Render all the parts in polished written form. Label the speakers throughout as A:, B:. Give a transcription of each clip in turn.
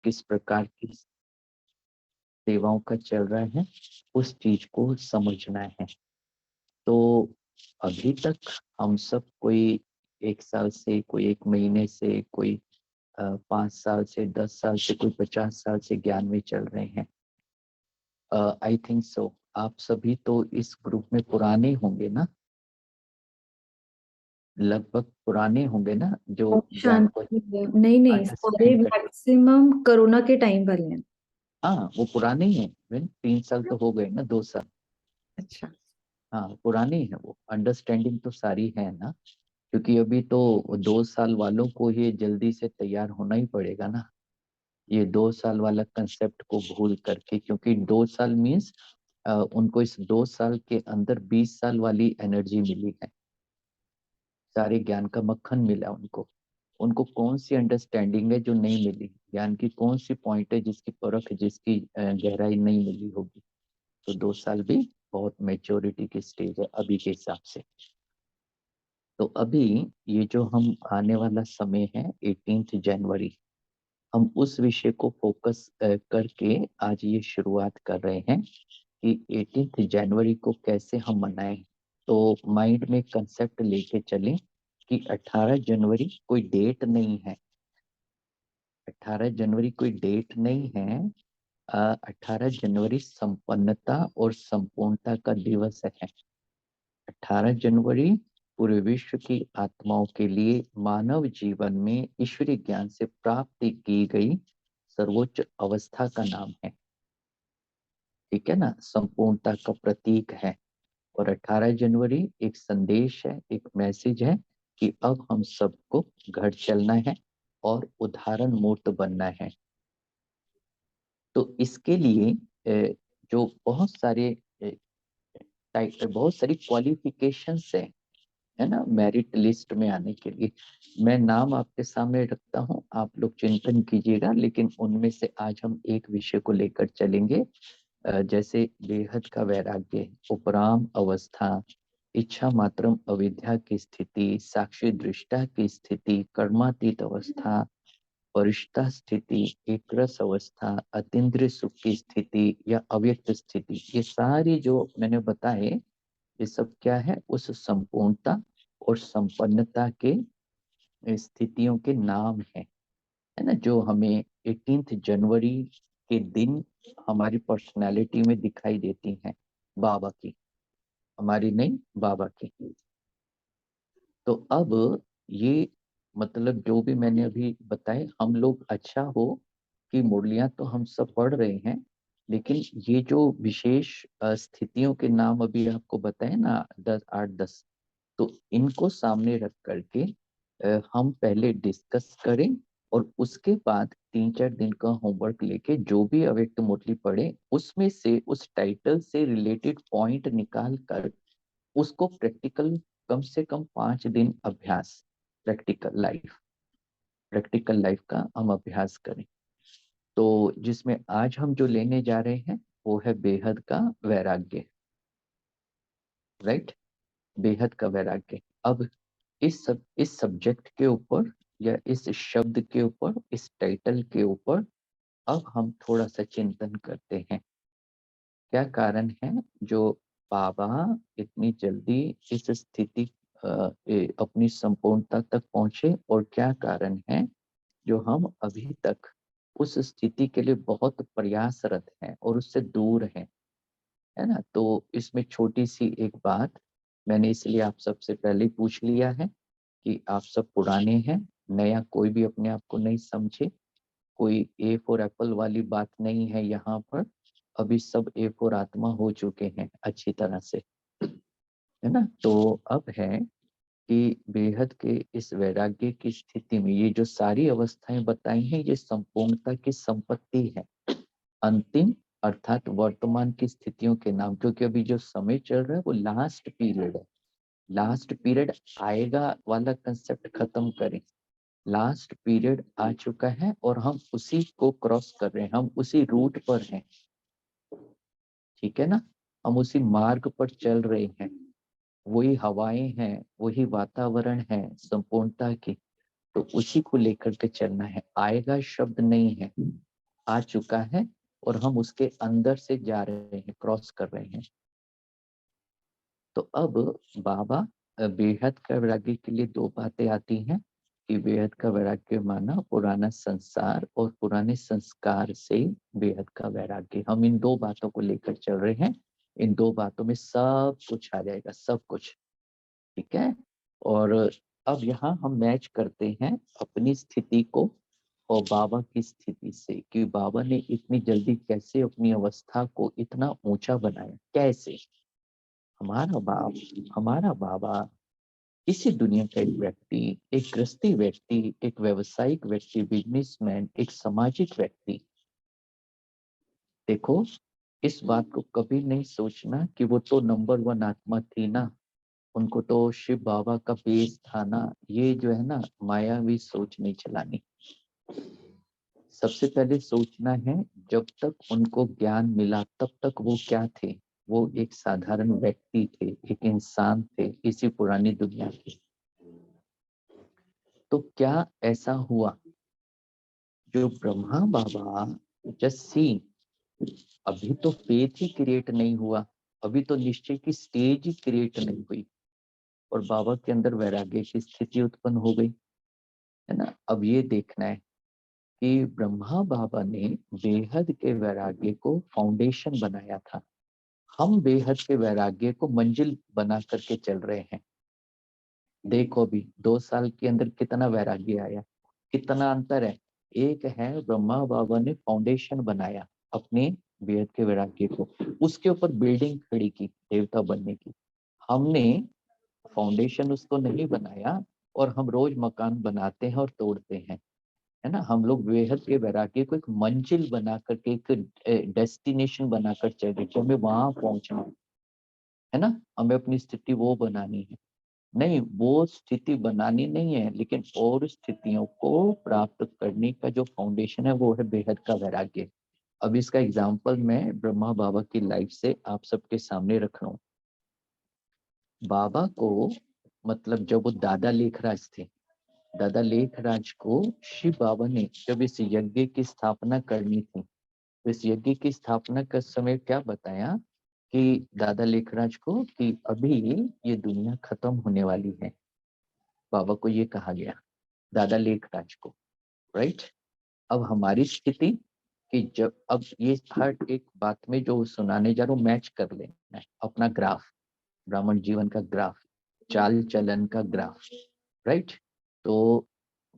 A: किस प्रकार की सेवाओं का चल रहा है, उस चीज को समझना है। तो अभी तक हम सब कोई 1 साल से, कोई 1 महीने से, कोई 5 साल से, 10 साल से, कोई 50 साल से ज्ञान में चल रहे हैं। I think so. आप सभी तो इस ग्रुप में पुराने होंगे ना, लगभग पुराने होंगे ना, जो ज्ञान को
B: शांति है। नहीं नहीं, सारे
A: अंडरस्टैंड कर।
B: मैक्सिमम कोरोना के टाइम वाले हैं।
A: हाँ, वो पुराने ही हैं। 3 साल तो हो गए ना, 2 साल।
B: अच्छा।
A: हाँ, पुराने ही है वो। अंडरस्टैंडिंग तो सारी है ना, क्योंकि अभी तो 2 साल वालों को ये जल्दी से तैयार होना ही पड़ेगा ना, ये 2 साल वाला कंसेप्ट को भूल करके। क्योंकि 2 साल मीन्स उनको इस 2 साल के अंदर 20 साल वाली एनर्जी मिली है, सारे ज्ञान का मक्खन मिला उनको। उनको कौन सी अंडरस्टैंडिंग है जो नहीं मिली, ज्ञान की कौन सी पॉइंट है जिसकी परख, जिसकी गहराई नहीं मिली होगी। तो 2 साल भी बहुत मेच्योरिटी की स्टेज है अभी के हिसाब से। तो अभी ये जो हम आने वाला समय है 18 जनवरी, हम उस विषय को फोकस करके आज ये शुरुआत कर रहे हैं कि 18 जनवरी को कैसे हम मनाएं। तो माइंड में कंसेप्ट लेके चलें कि 18 जनवरी कोई डेट नहीं है। 18 जनवरी कोई डेट नहीं है। 18 जनवरी संपन्नता और संपूर्णता का दिवस है। 18 जनवरी पूरे विश्व की आत्माओं के लिए मानव जीवन में ईश्वरीय ज्ञान से प्राप्त की गई सर्वोच्च अवस्था का नाम है। ठीक है ना, संपूर्णता का प्रतीक है। और 18 जनवरी एक संदेश है, एक मैसेज है कि अब हम सबको घर चलना है और उदाहरण मूर्त बनना है। तो इसके लिए जो बहुत सारे बहुत सारी क्वालिफिकेशंस है ना, मेरिट लिस्ट में आने के लिए। मैं नाम आपके सामने रखता हूँ, आप लोग चिंतन कीजिएगा, लेकिन उनमें से आज हम एक विषय को लेकर चलेंगे। जैसे बेहद का वैराग्य, उपराम अवस्था, इच्छा मात्रम अविद्या की स्थिति, साक्षी दृष्टा की स्थिति, कर्मातीत अवस्था, वरिष्ठता स्थिति, एक रस अवस्था, अतीन्द्रिय सुख की स्थिति या अव्यक्त स्थिति, ये सारी जो मैंने बताए, ये सब क्या है, उस संपूर्णता और संपन्नता के स्थितियों के नाम है ना, जो हमें 18 जनवरी के दिन हमारी पर्सनालिटी में दिखाई देती हैं, बाबा की, हमारी नहीं, बाबा की। तो अब ये मतलब जो भी मैंने अभी बताए, हम लोग अच्छा हो कि मुरलियां तो हम सब पढ़ रहे हैं, लेकिन ये जो विशेष स्थितियों के नाम अभी आपको बताए ना, 10, 8, 10, तो इनको सामने रख करके हम पहले डिस्कस करें, और उसके बाद 3-4 दिन का होमवर्क लेके जो भी अव्यक्त मुरली पढ़े, उसमें से उस टाइटल से रिलेटेड पॉइंट निकाल कर उसको प्रैक्टिकल, कम से कम 5 दिन अभ्यास, प्रैक्टिकल लाइफ का हम अभ्यास करें। तो जिसमें आज हम जो लेने जा रहे हैं वो है बेहद का वैराग्य। राइट, बेहद का वैराग्य। अब इस सब्जेक्ट के ऊपर या इस शब्द के ऊपर, इस टाइटल के ऊपर अब हम थोड़ा सा चिंतन करते हैं। क्या कारण है जो बाबा इतनी जल्दी इस स्थिति अपनी संपूर्णता तक पहुंचे, और क्या कारण है जो हम अभी तक उस स्थिति के लिए बहुत प्रयासरत हैं और उससे दूर हैं, है ना। तो इसमें छोटी सी एक बात मैंने इसलिए आप सबसे पहले पूछ लिया है कि आप सब पुराने हैं, नया कोई भी अपने आप को नहीं समझे। कोई ए फॉर एप्पल वाली बात नहीं है यहाँ पर। अभी सब ए फॉर आत्मा हो चुके हैं अच्छी तरह से, है ना। तो अब है कि बेहद के इस वैराग्य की स्थिति में ये जो सारी अवस्थाएं बताई हैं, ये संपूर्णता की संपत्ति है। अंतिम अर्थात वर्तमान की स्थितियों के नाम, क्योंकि अभी जो समय चल रहा है वो लास्ट पीरियड है। लास्ट पीरियड आएगा वाला कंसेप्ट खत्म करें। लास्ट पीरियड आ चुका है और हम उसी को क्रॉस कर रहे हैं, हम उसी रूट पर हैं। ठीक है ना, हम उसी मार्ग पर चल रहे हैं। वही हवाएं हैं, वही वातावरण है संपूर्णता की, तो उसी को लेकर के चलना है। आएगा शब्द नहीं है, आ चुका है और हम उसके अंदर से जा रहे हैं, क्रॉस कर रहे हैं। तो अब बाबा बेहद का वैराग्य के लिए दो बातें आती हैं कि बेहद का वैराग्य माना पुराना संसार और पुराने संस्कार से बेहद का वैराग्य। हम इन दो बातों को लेकर चल रहे हैं। इन दो बातों में सब कुछ आ जाएगा, सब कुछ। ठीक है। और अब यहाँ हम मैच करते हैं अपनी स्थिति को और बाबा की स्थिति से कि बाबा ने इतनी जल्दी कैसे अपनी अवस्था को इतना ऊंचा बनाया, कैसे। हमारा बाबा इसी दुनिया का एक व्यक्ति, एक गृहस्थी व्यक्ति, एक व्यवसायिक व्यक्ति, बिजनेसमैन, एक सामाजिक व्यक्ति। देखो, इस बात को कभी नहीं सोचना कि वो तो नंबर वन आत्मा थी ना, उनको तो शिव बाबा का बेस था ना। ये जो है ना, मायावी सोच नहीं चलानी। सबसे पहले सोचना है जब तक उनको ज्ञान मिला तब तक वो क्या थे। वो एक साधारण व्यक्ति थे, एक इंसान थे इसी पुरानी दुनिया के। तो क्या ऐसा हुआ जो ब्रह्मा बाबा जस्ट सी, अभी तो फेथ ही क्रिएट नहीं हुआ, अभी तो निश्चय की स्टेज ही क्रिएट नहीं हुई और बाबा के अंदर वैराग्य की स्थिति उत्पन्न हो गई, है ना। अब ये देखना है कि ब्रह्मा बाबा ने बेहद के वैराग्य को फाउंडेशन बनाया था। हम बेहद के वैराग्य को मंजिल बना करके चल रहे हैं। देखो अभी 2 साल के अंदर कितना वैराग्य आया, कितना अंतर है। एक है ब्रह्मा बाबा ने फाउंडेशन बनाया अपने बेहद के वैराग्य को, उसके ऊपर बिल्डिंग खड़ी की देवता बनने की। हमने फाउंडेशन उसको नहीं बनाया और हम रोज मकान बनाते हैं और तोड़ते हैं, है ना। हम लोग बेहद के वैराग्य को एक मंजिल बना करके, एक डेस्टिनेशन बनाकर चल रहे कि हमें वहां पहुंचना है ना, हमें अपनी स्थिति वो बनानी है। नहीं, वो स्थिति बनानी नहीं है, लेकिन और स्थितियों को प्राप्त करने का जो फाउंडेशन है वो है बेहद का वैराग्य। अब इसका एग्जाम्पल मैं ब्रह्मा बाबा की लाइफ से आप सबके सामने रख रहा हूँ। बाबा को मतलब जब वो दादा लेखराज थे, दादा लेखराज को शिव बाबा ने जब इस यज्ञ की स्थापना करनी थी, तो इस यज्ञ की स्थापना का समय क्या बताया कि दादा लेखराज को कि अभी ये दुनिया खत्म होने वाली है। बाबा को ये कहा गया, दादा लेखराज को, राइट। अब हमारी स्थिति कि जब अब ये हर एक बात में जो सुनाने जा रहा हूँ मैच कर लेना है अपना ग्राफ, ब्राह्मण जीवन का ग्राफ, चाल चलन का ग्राफ, राइट। तो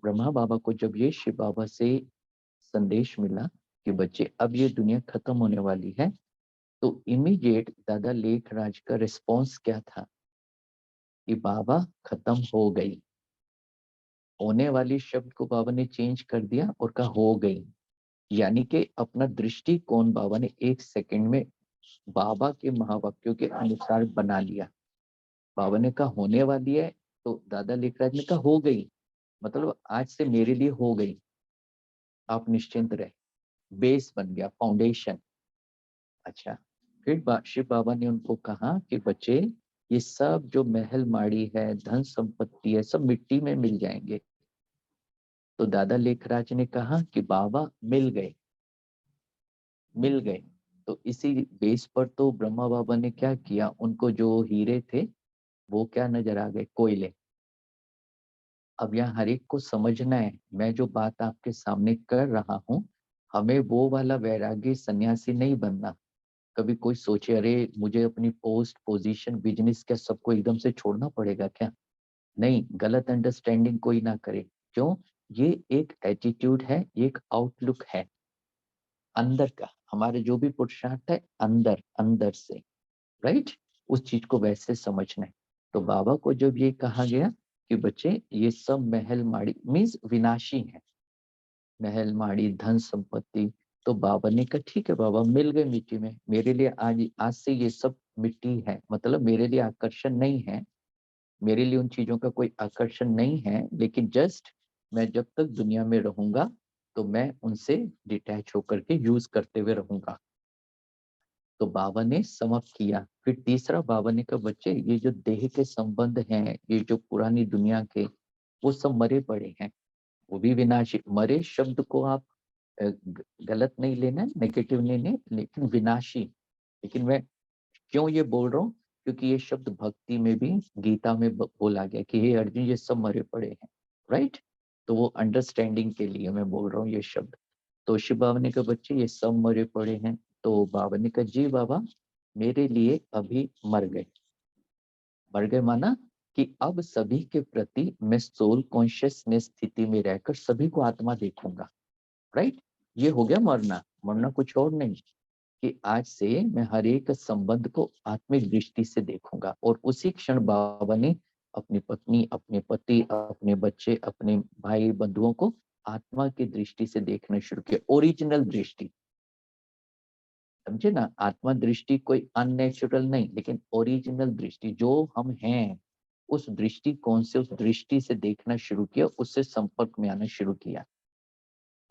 A: ब्रह्मा बाबा को जब ये शिव बाबा से संदेश मिला कि बच्चे अब ये दुनिया खत्म होने वाली है, तो इमीडिएट दादा लेखराज का रिस्पॉन्स क्या था कि बाबा खत्म हो गई। होने वाली शब्द को बाबा ने चेंज कर दिया और कहा हो गई, यानी कि अपना दृष्टिकोण बाबा ने 1 सेकंड में बाबा के महावाक्यों के अनुसार बना लिया। बाबा ने कहा होने वाली है, तो दादा लेखराज ने कहा हो गई, मतलब आज से मेरे लिए हो गई, आप निश्चिंत रहे। बेस बन गया, फाउंडेशन। अच्छा, फिर शिव बाबा ने उनको कहा कि बच्चे ये सब जो महल माड़ी है, धन संपत्ति है, सब मिट्टी में मिल जाएंगे। तो दादा लेखराज ने कहा कि बाबा मिल गए, मिल गए। तो इसी बेस पर तो ब्रह्मा बाबा ने क्या किया, उनको जो हीरे थे वो क्या नजर आ गए, कोयले। अब यहाँ हर एक को समझना है, मैं जो बात आपके सामने कर रहा हूँ, हमें वो वाला वैरागी सन्यासी नहीं बनना। कभी कोई सोचे अरे मुझे अपनी पोस्ट पोजीशन बिजनेस क्या सबको एकदम से छोड़ना पड़ेगा क्या। नहीं, गलत अंडरस्टैंडिंग कोई ना करे। क्यों, ये एक एटीट्यूड है, ये एक आउटलुक है अंदर का। हमारे जो भी पुरुषार्थ है अंदर अंदर से, राइट, उस चीज को वैसे समझना है। तो बाबा को जब ये कहा गया कि बच्चे ये सब महल माड़ी मीन्स विनाशी है, महल माड़ी धन संपत्ति, तो बाबा ने कहा ठीक है बाबा, मिल गए मिट्टी में, मेरे लिए आज आज से ये सब मिट्टी है, मतलब मेरे लिए आकर्षण नहीं है, मेरे लिए उन चीजों का कोई आकर्षण नहीं है, लेकिन जस्ट मैं जब तक दुनिया में रहूंगा तो मैं उनसे डिटैच होकर के यूज करते हुए रहूंगा। तो बाबा ने समाप्त किया। फिर तीसरा बाबा ने कहा बच्चे ये जो देह के संबंध हैं, ये जो पुरानी दुनिया के, वो सब मरे पड़े हैं, वो भी विनाशी। मरे शब्द को आप गलत नहीं लेना, नेगेटिव नहीं लेना, लेकिन विनाशी। लेकिन मैं क्यों ये बोल रहा हूँ, क्योंकि ये शब्द भक्ति में भी गीता में बोला गया कि हे अर्जुन ये सब मरे पड़े हैं, राइट। तो वो अंडरस्टैंडिंग के लिए मैं बोल रहा हूँ ये शब्द। तो शिव बाबा ने कहा बच्चे ये सब मरे पड़े हैं। तो बाबा ने कहा जी बाबा मेरे लिए अभी मर गए। मर गए माना कि अब सभी के प्रति मैं सोल कॉन्शियसनेस स्थिति में रहकर सभी को आत्मा देखूंगा, राइट। ये हो गया मरना। मरना कुछ और नहीं कि आज से मैं हर एक संबंध को आत्मिक दृष्टि से देखूंगा। और उसी क्षण बाबा ने अपनी पत्नी, अपने पति, अपने बच्चे, अपने भाई बंधुओं को आत्मा की दृष्टि से देखना शुरू किया, ओरिजिनल दृष्टि। समझे ना, आत्मा दृष्टि कोई अननेचुरल नहीं, लेकिन ओरिजिनल दृष्टि जो हम हैं उस दृष्टिकोण से, उस दृष्टि से देखना शुरू किया, उससे संपर्क में आना शुरू किया।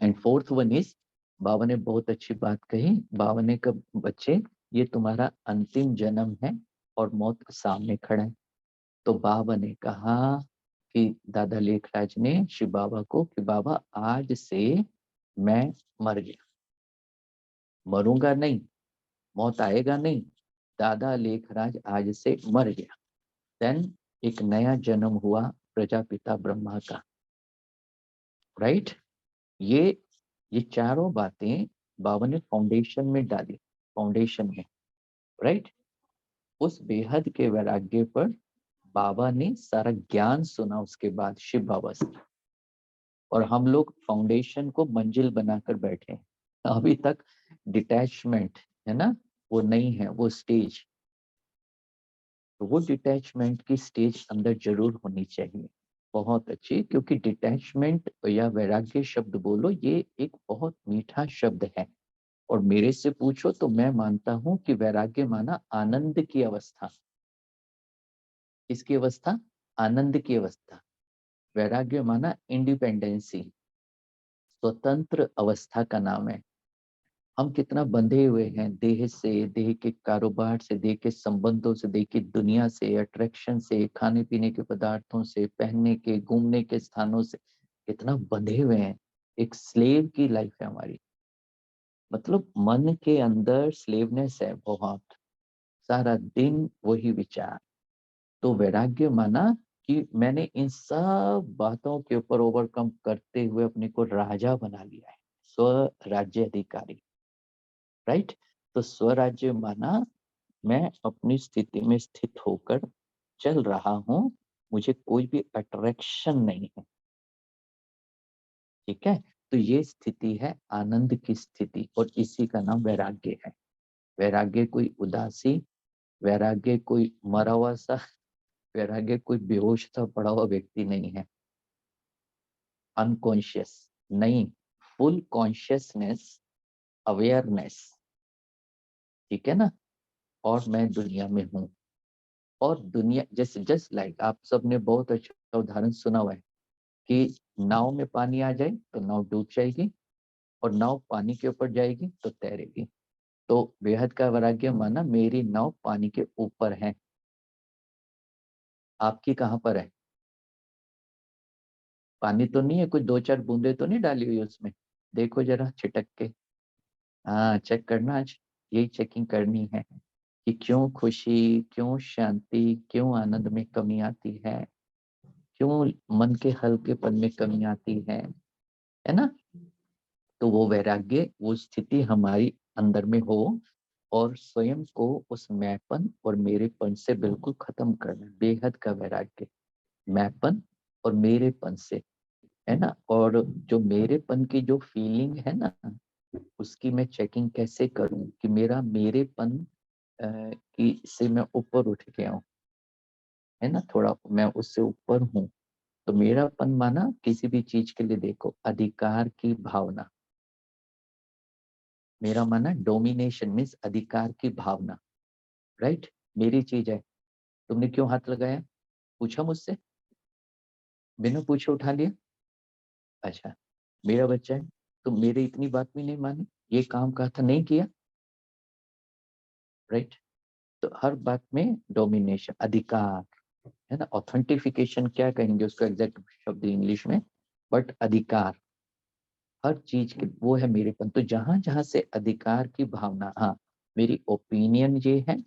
A: एंड फोर्थ वन इज, बाबा ने बहुत अच्छी बात कही। बाबा ने कहा बच्चे ये तुम्हारा अंतिम जन्म है और मौत सामने खड़ा है। तो बाबा ने कहा कि दादा लेखराज ने शिव बाबा को कि बाबा आज से मैं मर गया, मरूंगा नहीं, मौत आएगा नहीं, दादा लेखराज आज से मर गया। देन एक नया जन्म हुआ प्रजापिता ब्रह्मा का, राइट। ये चारों बातें बाबा ने फाउंडेशन में डाली, फाउंडेशन में, राइट। उस बेहद के वैराग्य पर बाबा ने सारा ज्ञान सुना उसके बाद शिव बाबा से। और हम लोग फाउंडेशन को मंजिल बनाकर बैठे हैं, अभी तक डिटैचमेंट है ना, वो नहीं है वो स्टेज। तो वो डिटैचमेंट की स्टेज अंदर जरूर होनी चाहिए, बहुत अच्छी। क्योंकि डिटैचमेंट या वैराग्य शब्द बोलो ये एक बहुत मीठा शब्द है। और मेरे से पूछो तो मैं मानता हूं कि वैराग्य माना आनंद की अवस्था। किसकी अवस्था? आनंद की अवस्था। वैराग्य माना इंडिपेंडेंसी, स्वतंत्र अवस्था का नाम है। हम कितना बंधे हुए हैं देह से, देह के कारोबार से, देह के संबंधों से, देह की दुनिया से, अट्रैक्शन से, खाने पीने के पदार्थों से, पहनने के, घूमने के स्थानों से, कितना बंधे हुए हैं। एक स्लेव की लाइफ है हमारी, मतलब मन के अंदर स्लेवनेस है बहुत, सारा दिन वही विचार। तो वैराग्य माना कि मैंने इन सब बातों के ऊपर ओवरकम करते हुए अपने को राजा बना लिया है, स्वराज्य अधिकारी, राइट। तो स्वराज्य माना मैं अपनी स्थिति में स्थित होकर चल रहा हूं, मुझे कोई भी अट्रैक्शन नहीं है, ठीक है। तो ये स्थिति है आनंद की स्थिति, और इसी का नाम वैराग्य है। वैराग्य कोई उदासी, वैराग्य कोई मरा हुआ सा, वैराग्य कोई बेहोश सा पड़ा हुआ व्यक्ति नहीं है, अनकॉन्शियस नहीं, फुल कॉन्शियसनेस, अवेयरनेस, ठीक है ना। और मैं दुनिया में हूँ, और दुनिया जैसे जस्ट लाइक आप सबने बहुत अच्छा उदाहरण सुना हुआ है कि नाव में पानी आ जाए तो नाव डूब जाएगी, और नाव पानी के ऊपर जाएगी तो तैरेगी। तो बेहद का वैराग्य माना मेरी नाव पानी के ऊपर है, आपकी कहाँ पर है? पानी तो नहीं है, कुछ दो चार बूंदे तो नहीं डाली हुई उसमें, देखो जरा छिटक के। हाँ चेक करना आज, यही चेकिंग करनी है कि क्यों खुशी, क्यों शांति, क्यों आनंद में कमी आती है, क्यों मन के हल्केपन में कमी आती है ना। तो वो वैराग्य, वो स्थिति हमारी अंदर में हो, और स्वयं को उस मैपन और मेरेपन से बिल्कुल खत्म करना, बेहद का वैराग्य, मैपन और मेरेपन से, है ना। और जो मेरेपन की जो फीलिंग है ना, उसकी मैं चेकिंग कैसे करूं कि मेरा मेरेपन की से मैं ऊपर उठ गया हूँ, है ना, थोड़ा मैं उससे ऊपर हूँ। तो मेरापन माना किसी भी चीज के लिए देखो अधिकार की भावना, मेरा माना डोमिनेशन मीन्स अधिकार की भावना, राइट। मेरी चीज है, तुमने क्यों हाथ लगाया, पूछा मुझसे, बिना पूछे उठा लिया, अच्छा मेरा बच्चा है, तो मेरी इतनी बात भी नहीं मानी, ये काम कहा था नहीं किया, राइट। तो हर बात में डोमिनेशन, अधिकार, है ना। ऑथेंटिफिकेशन क्या कहेंगे उसको एग्जैक्ट शब्द इंग्लिश में, बट अधिकार, हर चीज की वो है मेरेपन। तो जहां जहां से अधिकार की भावना, हाँ मेरी ओपिनियन ये है,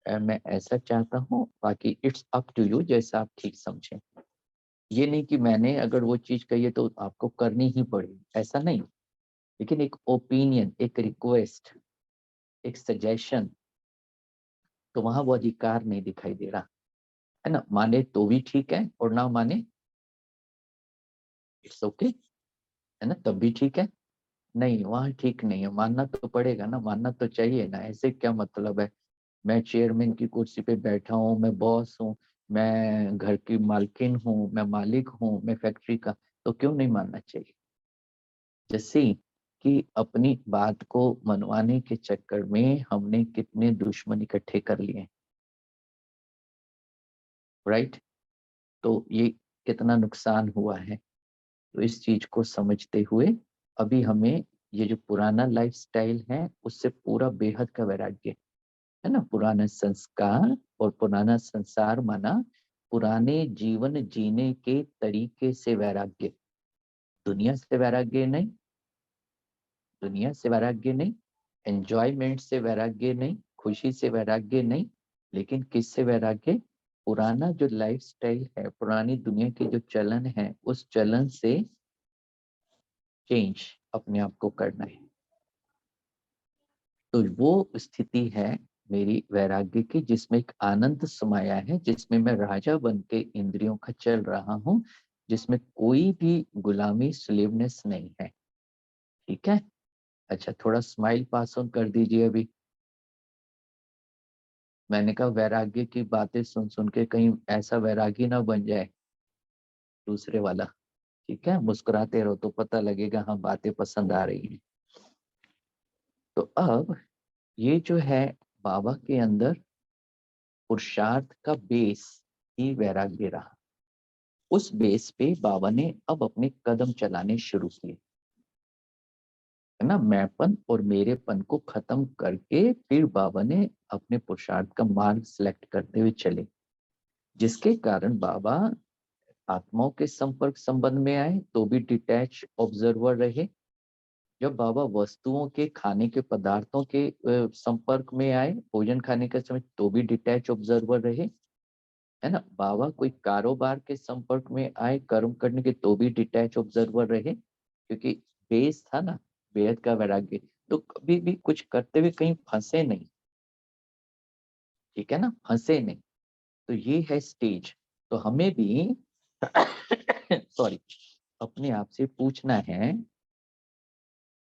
A: मैं ऐसा चाहता हूँ, बाकी इट्स अप टू यू, जैसा आप ठीक समझें। ये नहीं कि मैंने अगर वो चीज कही है तो आपको करनी ही पड़ेगी, ऐसा नहीं। लेकिन एक ओपिनियन, एक रिक्वेस्ट, एक सजेशन, तो वहां वो अधिकार नहीं दिखाई दे रहा है ना। माने तो भी ठीक है और ना माने इट्स ओके, है ना, तब भी ठीक है। नहीं, वहां ठीक नहीं है, मानना तो पड़ेगा ना, मानना तो चाहिए ना। ऐसे क्या मतलब है, मैं चेयरमैन की कुर्सी पे बैठा हूँ, मैं बॉस हूँ, मैं घर की मालकिन हूँ, मैं मालिक हूँ, मैं फैक्ट्री का, तो क्यों नहीं मानना चाहिए। जैसे कि अपनी बात को मनवाने के चक्कर में हमने कितने दुश्मन इकट्ठे कर लिए, राइट। तो ये कितना नुकसान हुआ है। तो इस चीज को समझते हुए अभी हमें ये जो पुराना लाइफस्टाइल है उससे पूरा बेहद का वैराग्य, है ना। पुराना संस्कार और पुराना संसार माना पुराने जीवन जीने के तरीके से वैराग्य। दुनिया से वैराग्य नहीं, दुनिया से वैराग्य नहीं, एंजॉयमेंट से वैराग्य नहीं, खुशी से वैराग्य नहीं, लेकिन किससे वैराग्य, पुराना जो लाइफस्टाइल है, पुरानी दुनिया के जो चलन है, उस चलन से चेंज अपने आप को करना है। तो वो स्थिति है मेरी वैराग्य की, जिसमें एक आनंद समाया है, जिसमें मैं राजा बन के इंद्रियों का चल रहा हूँ, जिसमें कोई भी गुलामी, स्लेवनेस नहीं है। ठीक है। अच्छा, थोड़ा स्माइल पास ऑन कर दीजिए अभी। मैंने कहा वैराग्य की बातें सुन सुन के कहीं ऐसा वैरागी ना बन जाए दूसरे वाला। ठीक है, मुस्कुराते रहो तो पता लगेगा हाँ बातें पसंद आ रही हैं। तो अब ये जो है बाबा के अंदर पुरुषार्थ का बेस ही वैराग्य रहा। उस बेस पे बाबा ने अब अपने कदम चलाने शुरू किए, है ना। मैंपन और मेरेपन को खत्म करके फिर बाबा ने अपने पुरुषार्थ का मार्ग सिलेक्ट करते हुए चले, जिसके कारण बाबा आत्माओं के संपर्क संबंध में आए तो भी डिटैच ऑब्जर्वर रहे। जब बाबा वस्तुओं के, खाने के पदार्थों के संपर्क में आए, भोजन खाने के समय, तो भी डिटैच ऑब्जर्वर रहे, है ना। बाबा कोई कारोबार के संपर्क में आए, कर्म करने के, तो भी डिटैच ऑब्जर्वर रहे, क्योंकि बेस था ना बेहद का वैराग्य। तो कभी भी कुछ करते हुए कहीं फंसे नहीं, ठीक है ना, फंसे नहीं। तो ये है स्टेज। तो हमें भी सॉरी, अपने आप से पूछना है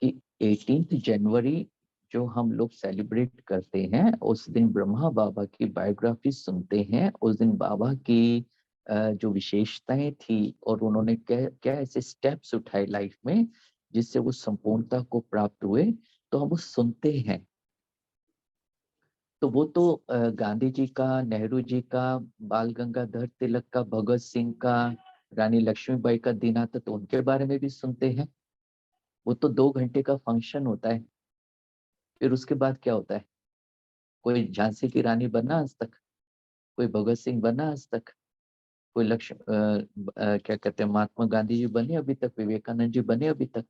A: कि 18 जनवरी जो हम लोग सेलिब्रेट करते हैं, उस दिन ब्रह्मा बाबा की बायोग्राफी सुनते हैं, उस दिन बाबा की जो विशेषताएं थी और उन्होंने क्या क्या ऐसे स्टेप्स उठाए लाइफ में जिससे वो संपूर्णता को प्राप्त हुए, तो हम वो सुनते हैं। तो वो तो गांधी जी का, नेहरू जी का, बाल गंगाधर तिलक का, भगत सिंह का, रानी लक्ष्मीबाई का दिन आता तो उनके बारे में भी सुनते हैं। वो तो 2 घंटे का फंक्शन होता है। फिर उसके बाद क्या होता है, कोई झांसी की रानी बना आज तक, कोई भगत सिंह बना आज तक, कोई क्या कहते हैं, महात्मा गांधी जी बने अभी तक, विवेकानंद जी बने अभी तक।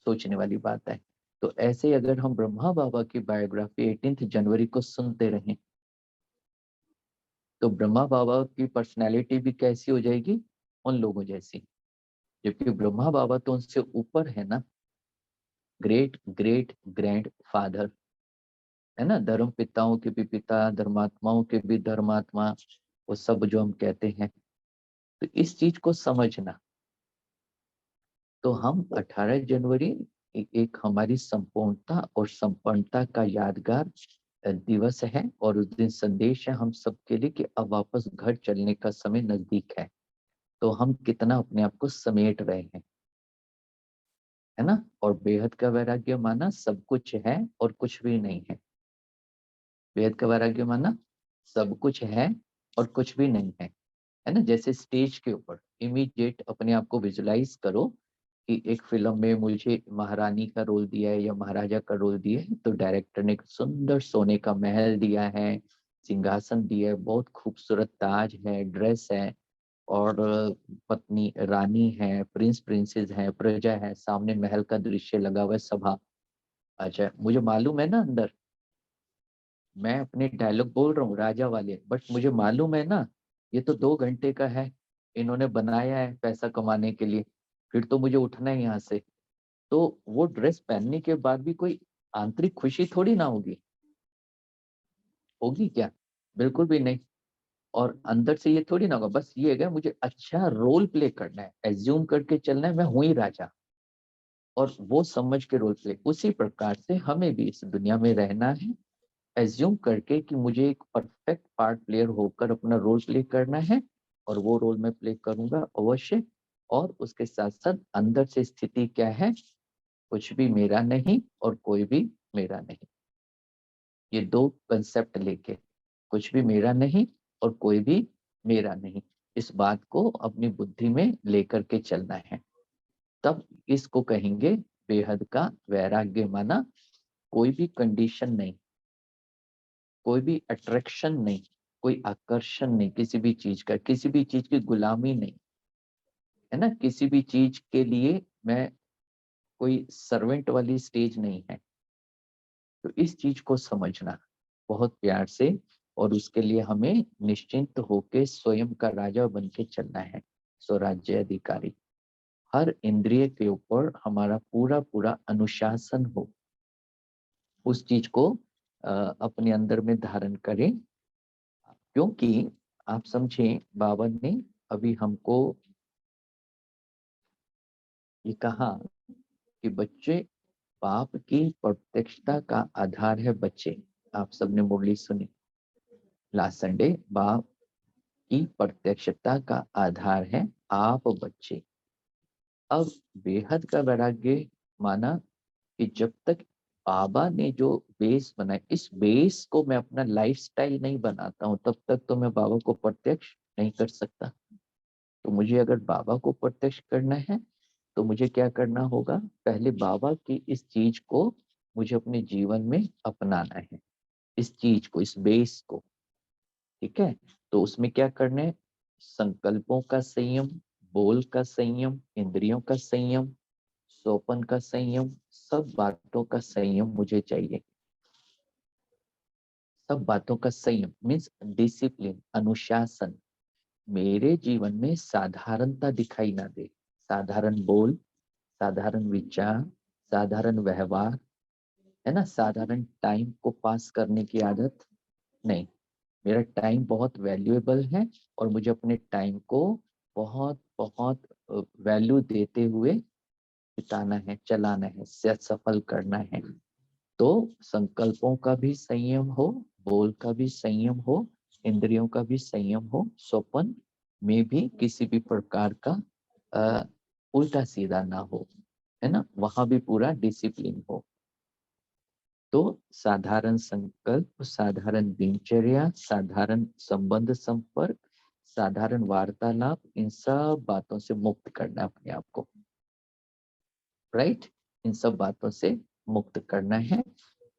A: सोचने वाली बात है। तो ऐसे ही अगर हम ब्रह्मा बाबा की बायोग्राफी 18 जनवरी को सुनते रहें, तो ब्रह्मा बाबा की पर्सनैलिटी भी कैसी हो जाएगी, उन लोगों जैसी। जबकि ब्रह्मा बाबा तो उनसे ऊपर है ना, ग्रेट ग्रेट ग्रैंड फादर, है ना, धर्म पिताओं के भी पिता, धर्मात्माओं के भी धर्मात्मा, वो सब जो हम कहते हैं। तो इस चीज को समझना। तो हम 18 जनवरी एक हमारी संपूर्णता और संपन्नता का यादगार दिवस है, और उस दिन संदेश है हम सबके लिए कि अब वापस घर चलने का समय नजदीक है। तो हम कितना अपने आप को समेट रहे हैं, है ना। और बेहद का वैराग्य माना सब कुछ है और कुछ भी नहीं है। बेहद का वैराग्य माना सब कुछ है और कुछ भी नहीं है ना। जैसे स्टेज के ऊपर इमीडिएट अपने आप को विजुलाइज करो कि एक फिल्म में मुझे महारानी का रोल दिया है या महाराजा का रोल दिया है, तो डायरेक्टर ने एक सुंदर सोने का महल दिया है, सिंहासन दिया है, बहुत खूबसूरत ताज है, ड्रेस है, और पत्नी रानी है, प्रिंस प्रिंसेस है, प्रजा है, सामने महल का दृश्य लगा हुआ है, सभा। अच्छा, मुझे मालूम है ना अंदर, मैं अपने डायलॉग बोल रहा हूँ राजा वाले, बट मुझे मालूम है ना ये तो 2 घंटे का है, इन्होंने बनाया है पैसा कमाने के लिए, फिर तो मुझे उठना है यहाँ से। तो वो ड्रेस पहनने के बाद भी कोई आंतरिक खुशी थोड़ी ना होगी, होगी क्या? बिल्कुल भी नहीं। और अंदर से ये थोड़ी ना होगा, बस ये है कि मुझे अच्छा रोल प्ले करना है, एज्यूम करके चलना है मैं हूं ही राजा, और वो समझ के रोल प्ले। उसी प्रकार से हमें भी इस दुनिया में रहना है, एज्यूम करके कि मुझे एक परफेक्ट पार्ट प्लेयर होकर अपना रोल प्ले करना है, और वो रोल मैं प्ले करूंगा अवश्य। और उसके साथ साथ अंदर से स्थिति क्या है, कुछ भी मेरा नहीं और कोई भी मेरा नहीं। ये दो कंसेप्ट लेके, कुछ भी मेरा नहीं और कोई भी मेरा नहीं, इस बात को अपनी बुद्धि में लेकर के चलना है। तब इसको कहेंगे बेहद का वैराग्य। माना कोई भी कंडीशन नहीं, कोई भी अट्रैक्शन नहीं, कोई आकर्षण नहीं किसी भी चीज का, किसी भी चीज की गुलामी नहीं, है ना, किसी भी चीज के लिए मैं कोई सर्वेंट वाली स्टेज नहीं है। तो इस चीज को समझना बहुत प्यार से, और उसके लिए हमें निश्चिंत होके स्वयं का राजा बन के चलना है, स्वराज्य अधिकारी। हर इंद्रिय के ऊपर हमारा पूरा पूरा अनुशासन हो, उस चीज को अपने अंदर में धारण करें। क्योंकि आप समझें, बाबा ने अभी हमको ये कहा कि बच्चे, बाप की प्रत्यक्षता का आधार है बच्चे। आप सबने मुरली सुनी लास्ट संडे, बाप की प्रत्यक्षता का आधार है आप बच्चे। अब बेहद का वैराग्य माना कि जब तक बाबा ने जो बेस बनाया, इस बेस को मैं अपना लाइफस्टाइल नहीं बनाता हूं, तब तक तो मैं बाबा को प्रत्यक्ष नहीं कर सकता। तो मुझे अगर बाबा को प्रत्यक्ष करना है तो मुझे क्या करना होगा, पहले बाबा की इस चीज को मुझे अपने जीवन में अपनाना है, इस चीज को, इस बेस को। ठीक है, तो उसमें क्या करना है, संकल्पों का संयम, बोल का संयम, इंद्रियों का संयम, सोपन का संयम, सब बातों का संयम मुझे चाहिए। सब बातों का संयम मीन्स डिसिप्लिन, अनुशासन। मेरे जीवन में साधारणता दिखाई ना दे, साधारण बोल, साधारण विचार, साधारण व्यवहार, है ना, साधारण टाइम को पास करने की आदत नहीं। मेरा टाइम बहुत वैल्यूएबल है, और मुझे अपने टाइम को बहुत बहुत वैल्यू देते हुए बिताना है, चलाना है, सफल करना है। तो संकल्पों का भी संयम हो, बोल का भी संयम हो, इंद्रियों का भी संयम हो, स्वपन में भी किसी भी प्रकार का उल्टा सीधा ना हो, है ना, वहां भी पूरा डिसिप्लिन हो। तो साधारण संकल्प, साधारण दिनचर्या, साधारण संबंध संपर्क, साधारण वार्तालाप, इन सब बातों से मुक्त करना है अपने आप को। राइट, इन सब बातों से मुक्त करना है।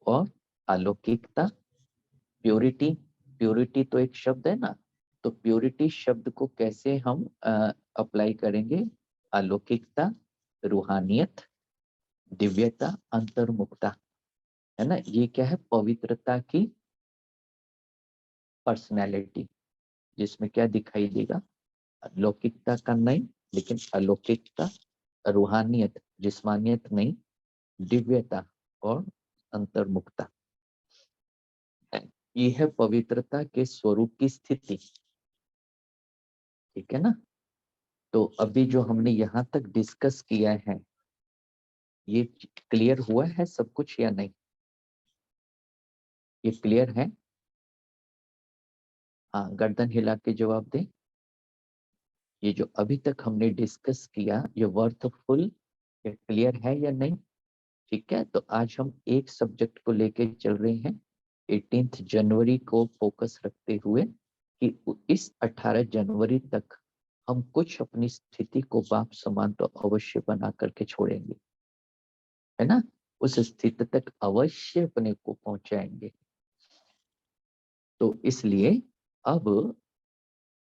A: और अलौकिकता, प्योरिटी, प्योरिटी तो एक शब्द है ना, तो प्योरिटी शब्द को कैसे हम अप्लाई करेंगे, अलौकिकता, रूहानियत, दिव्यता, अंतर्मुखता, है ना, ये क्या है, पवित्रता की पर्सनैलिटी, जिसमें क्या दिखाई देगा, लौकिकता का नहीं, लेकिन अलौकिकता, रूहानियत, जिस्मानियत नहीं, दिव्यता और अंतर्मुखता, ये है पवित्रता के स्वरूप की स्थिति। ठीक है ना, तो अभी जो हमने यहाँ तक डिस्कस किया है, ये क्लियर हुआ है सब कुछ या नहीं, ये क्लियर है? हाँ, गर्दन हिला के जवाब दें। ये जो अभी तक हमने डिस्कस किया, ये वर्थफुल, ये क्लियर है या नहीं? ठीक है, तो आज हम एक सब्जेक्ट को लेके चल रहे हैं, 18 जनवरी को फोकस रखते हुए, कि इस 18 जनवरी तक हम कुछ अपनी स्थिति को बाप समान तो अवश्य बना करके छोड़ेंगे, है ना, उस स्थिति तक अवश्य अपने को पहुंचाएंगे। तो इसलिए अब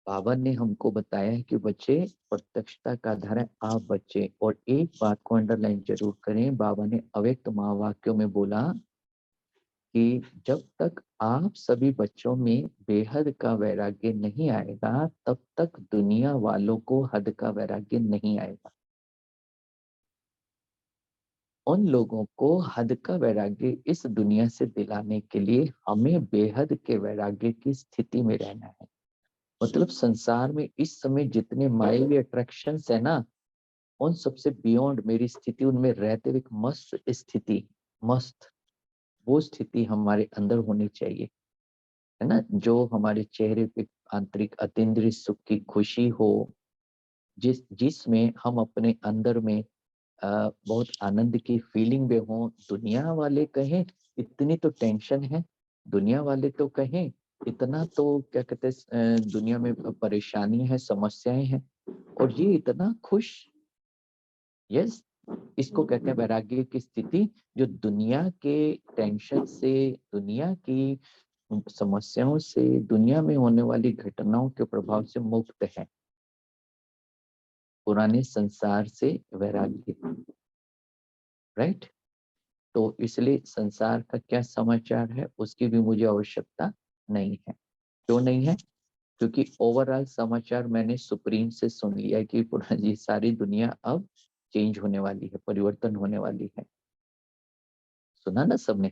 A: बाबा ने हमको बताया है कि बच्चे, प्रत्यक्षता का आधार है आप बच्चे। और एक बात को अंडरलाइन जरूर करें, बाबा ने अव्यक्त महावाक्यों में बोला कि जब तक आप सभी बच्चों में बेहद का वैराग्य नहीं आएगा, तब तक दुनिया वालों को हद का वैराग्य नहीं आएगा। उन लोगों को हद का वैराग्य इस दुनिया से दिलाने के लिए हमें बेहद के वैराग्य की स्थिति में रहना है। मतलब संसार में इस समय जितने माइल्ड अट्रैक्शंस है ना, उन सबसे बियॉन्ड मेरी स्थिति, उनमें रहते हुए एक मस्त स्थिति, मस्त वो स्थिति हमारे अंदर होनी चाहिए, है ना, जो हमारे चेहरे पे आंतरिक अतीन्द्रिय सुख की खुशी हो, जिसमें हम अपने अंदर में बहुत आनंद की फीलिंग में हो। दुनिया वाले कहें इतनी तो टेंशन है, दुनिया वाले तो कहें इतना तो क्या कहते हैं, दुनिया में परेशानी है, समस्याएं हैं, और ये इतना खुश। यस, इसको कहते हैं वैराग्य की स्थिति, जो दुनिया के टेंशन से, दुनिया की समस्याओं से, दुनिया में होने वाली घटनाओं के प्रभाव से मुक्त है। पुराने संसार से वैराग्य, राइट। तो इसलिए संसार का क्या समाचार है उसकी भी मुझे आवश्यकता नहीं है। क्यों नहीं है? क्योंकि ओवरऑल समाचार मैंने सुप्रीम से सुन लिया है कि पुरानी सारी दुनिया अब चेंज होने वाली है, परिवर्तन होने वाली है। सुना ना सबने?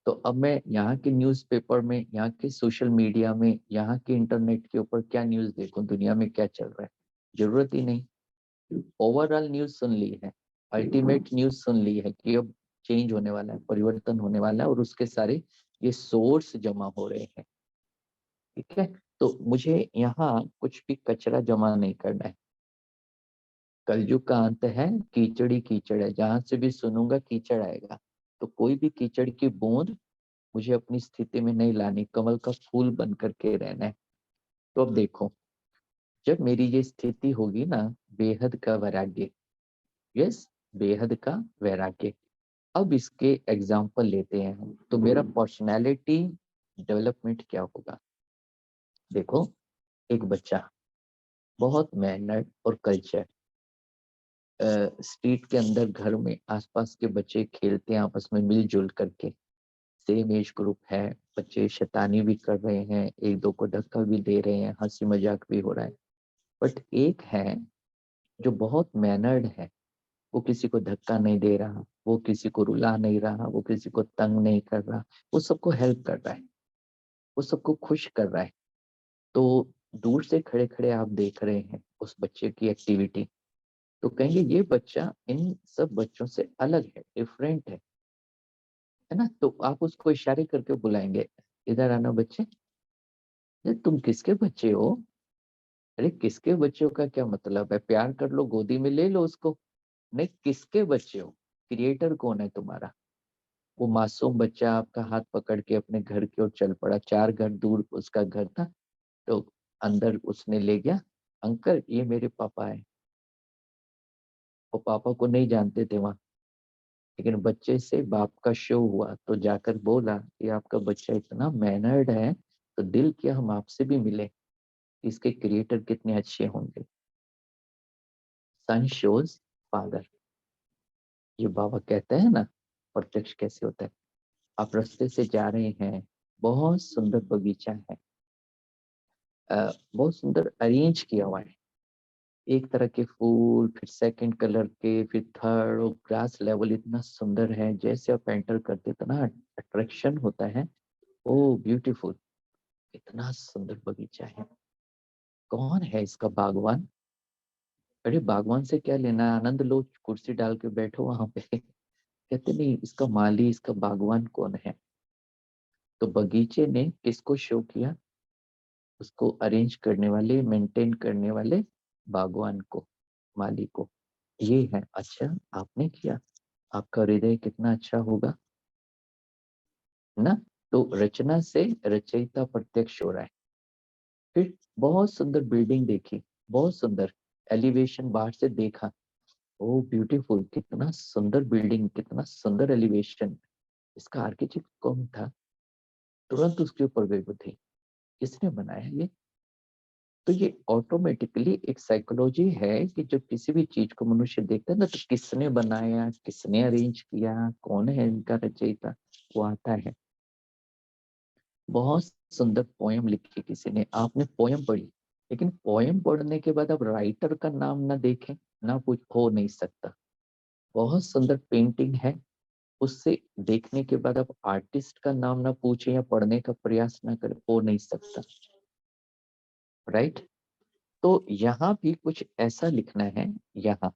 A: तो अब मैं यहाँ के न्यूज़पेपर में, यहाँ के सोशल मीडिया में, यहाँ के इंटरनेट के ऊपर क्या न्यूज़ देखूं, दुनिया में क्या चल रहा है? जरूरत ही नहीं। ओवरऑल न्यूज़ सुन ली है, अल्टीमेट न्यूज़ सुन ली है कि अब चेंज होने वाला है, परिवर्तन होने वाला है, और उसके सारे ये सोर्स जमा हो रहे हैं। ठीक है, तो मुझे यहाँ कुछ भी कचरा जमा नहीं करना है। कलयुग का अंत है, कीचड़ ही कीचड़ है, जहां से भी सुनूंगा कीचड़ आएगा। तो कोई भी कीचड़ की बूंद मुझे अपनी स्थिति में नहीं लानी, कमल का फूल बन करके रहना है। तो अब देखो, जब मेरी ये स्थिति होगी ना, बेहद का वैराग्य, यस, बेहद का वैराग्य। अब इसके एग्जाम्पल लेते हैं हम, तो मेरा पर्सनैलिटी डेवलपमेंट क्या होगा? देखो, एक बच्चा बहुत मेहनत और कल्चर, स्ट्रीट के अंदर, घर में आसपास के बच्चे खेलते हैं आपस में मिलजुल करके, सेम एज ग्रुप है, बच्चे शैतानी भी कर रहे हैं, एक दो को धक्का भी दे रहे हैं, हंसी मजाक भी हो रहा है। बट एक है जो बहुत मैनर्ड है, वो किसी को धक्का नहीं दे रहा, वो किसी को रुला नहीं रहा, वो किसी को तंग नहीं कर रहा, वो सबको हेल्प कर रहा है, वो सबको खुश कर रहा है। तो दूर से खड़े खड़े आप देख रहे हैं उस बच्चे की एक्टिविटी, तो कहेंगे ये बच्चा इन सब बच्चों से अलग है, डिफरेंट है ना। तो आप उसको इशारे करके बुलाएंगे, इधर आना बच्चे। ये तुम किसके बच्चे हो? अरे किसके बच्चों का क्या मतलब है, प्यार कर लो, गोदी में ले लो उसको। नहीं, किसके बच्चे हो? क्रिएटर कौन है तुम्हारा? वो मासूम बच्चा आपका हाथ पकड़ के अपने घर की ओर चल पड़ा, 4 घर दूर उसका घर था, तो अंदर उसने ले गया, अंकल ये मेरे पापा है। वो पापा को नहीं जानते थे वहां, लेकिन बच्चे से बाप का शो हुआ तो जाकर बोला कि आपका बच्चा इतना मैनर्ड है, तो दिल किया हम आपसे भी मिले, इसके क्रिएटर कितने अच्छे होंगे। सन शोज फादर, ये बाबा कहते हैं ना, प्रत्यक्ष कैसे होता है। आप रास्ते से जा रहे हैं, बहुत सुंदर बगीचा है, बहुत सुंदर अरेंज किया हुआ है, एक तरह के फूल, फिर सेकंड कलर के, फिर थर्ड, और ग्रास लेवल इतना सुंदर है, जैसे आप एंटर करते इतना अट्रैक्शन होता है। ओ ब्यूटीफुल, इतना सुंदर बगीचा है, कौन है इसका बागवान? अरे बागवान से क्या लेना, आनंद लो, कुर्सी डाल के बैठो वहां पे। कहते नहीं, इसका माली, इसका बागवान कौन है? तो बगीचे ने किसको शो किया? उसको अरेंज करने वाले, मेंटेन करने वाले बागवान को, माली को। ये है, अच्छा आपने किया, आपका हृदय कितना अच्छा होगा, है ना। तो रचना से रचयिता प्रत्यक्ष हो रहा है। फिर बहुत सुंदर बिल्डिंग देखी, बहुत सुंदर एलिवेशन बाहर से देखा, ओ ब्यूटीफुल, कितना सुंदर बिल्डिंग, कितना सुंदर एलिवेशन, इसका आर्किटेक्ट कौन था? तुरंत उसके ऊपर गई बुद्धि, किसने बनाया ये? तो ये ऑटोमेटिकली एक साइकोलॉजी है कि जब किसी भी चीज को मनुष्य देखता है ना, तो किसने बनाया, किसने अरेंज किया, कौन है इनका रचयिता, वो आता है। बहुत सुंदर पोयम लिखी किसी ने, आपने पोयम पढ़ी, लेकिन पोयम पढ़ने के बाद आप राइटर का नाम ना देखें, ना कुछ हो नहीं सकता। बहुत सुंदर पेंटिंग है, उससे देखने के बाद आप आर्टिस्ट का नाम ना पूछे या पढ़ने का प्रयास ना करें, हो नहीं सकता। राइट। तो यहाँ भी कुछ ऐसा लिखना है। यहाँ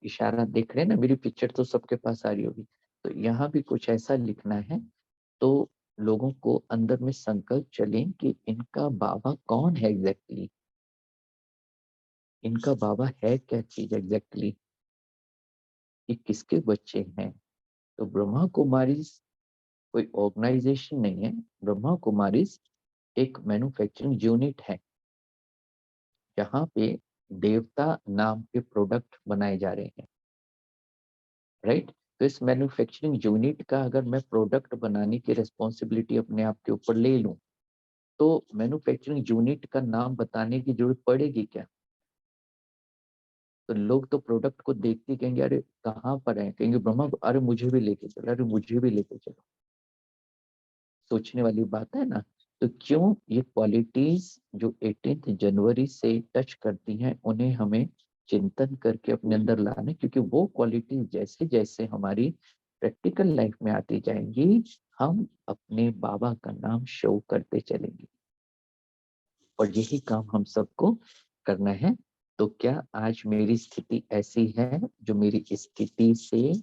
A: इशारा देख रहे हैं ना, मेरी पिक्चर तो सबके पास आ रही होगी। तो यहाँ भी कुछ ऐसा लिखना है, तो लोगों को अंदर में संकल्प चले कि इनका बाबा कौन है एग्जैक्टली, इनका बाबा है क्या चीज एग्जैक्टली, ये किसके बच्चे हैं। तो ब्रह्मा कुमारीज कोई ऑर्गेनाइजेशन नहीं है, ब्रह्मा कुमारीज एक मैन्युफैक्चरिंग यूनिट है, जहाँ पे देवता नाम के प्रोडक्ट बनाए जा रहे हैं। राइट। तो इस मैन्युफैक्चरिंग यूनिट का अगर मैं प्रोडक्ट बनाने की रिस्पॉन्सिबिलिटी अपने आप के ऊपर ले लूं, तो मैन्युफैक्चरिंग यूनिट का नाम बताने की जरूरत पड़ेगी क्या। तो लोग तो प्रोडक्ट को देखते कहेंगे अरे कहाँ पर है, कहेंगे ब्रह्मा, अरे मुझे भी लेके चलो, अरे मुझे भी लेके चलो। सोचने वाली बात है ना। तो क्यों ये क्वालिटीज जो 18 जनवरी से टच करती हैं, उन्हें हमें चिंतन करके अपने अंदर लाना, क्योंकि वो क्वालिटीज जैसे जैसे हमारी प्रैक्टिकल लाइफ में आती जाएंगी, हम अपने बाबा का नाम शो करते चलेंगे। और यही काम हम सबको करना है। तो क्या आज मेरी स्थिति ऐसी है जो मेरी स्थिति से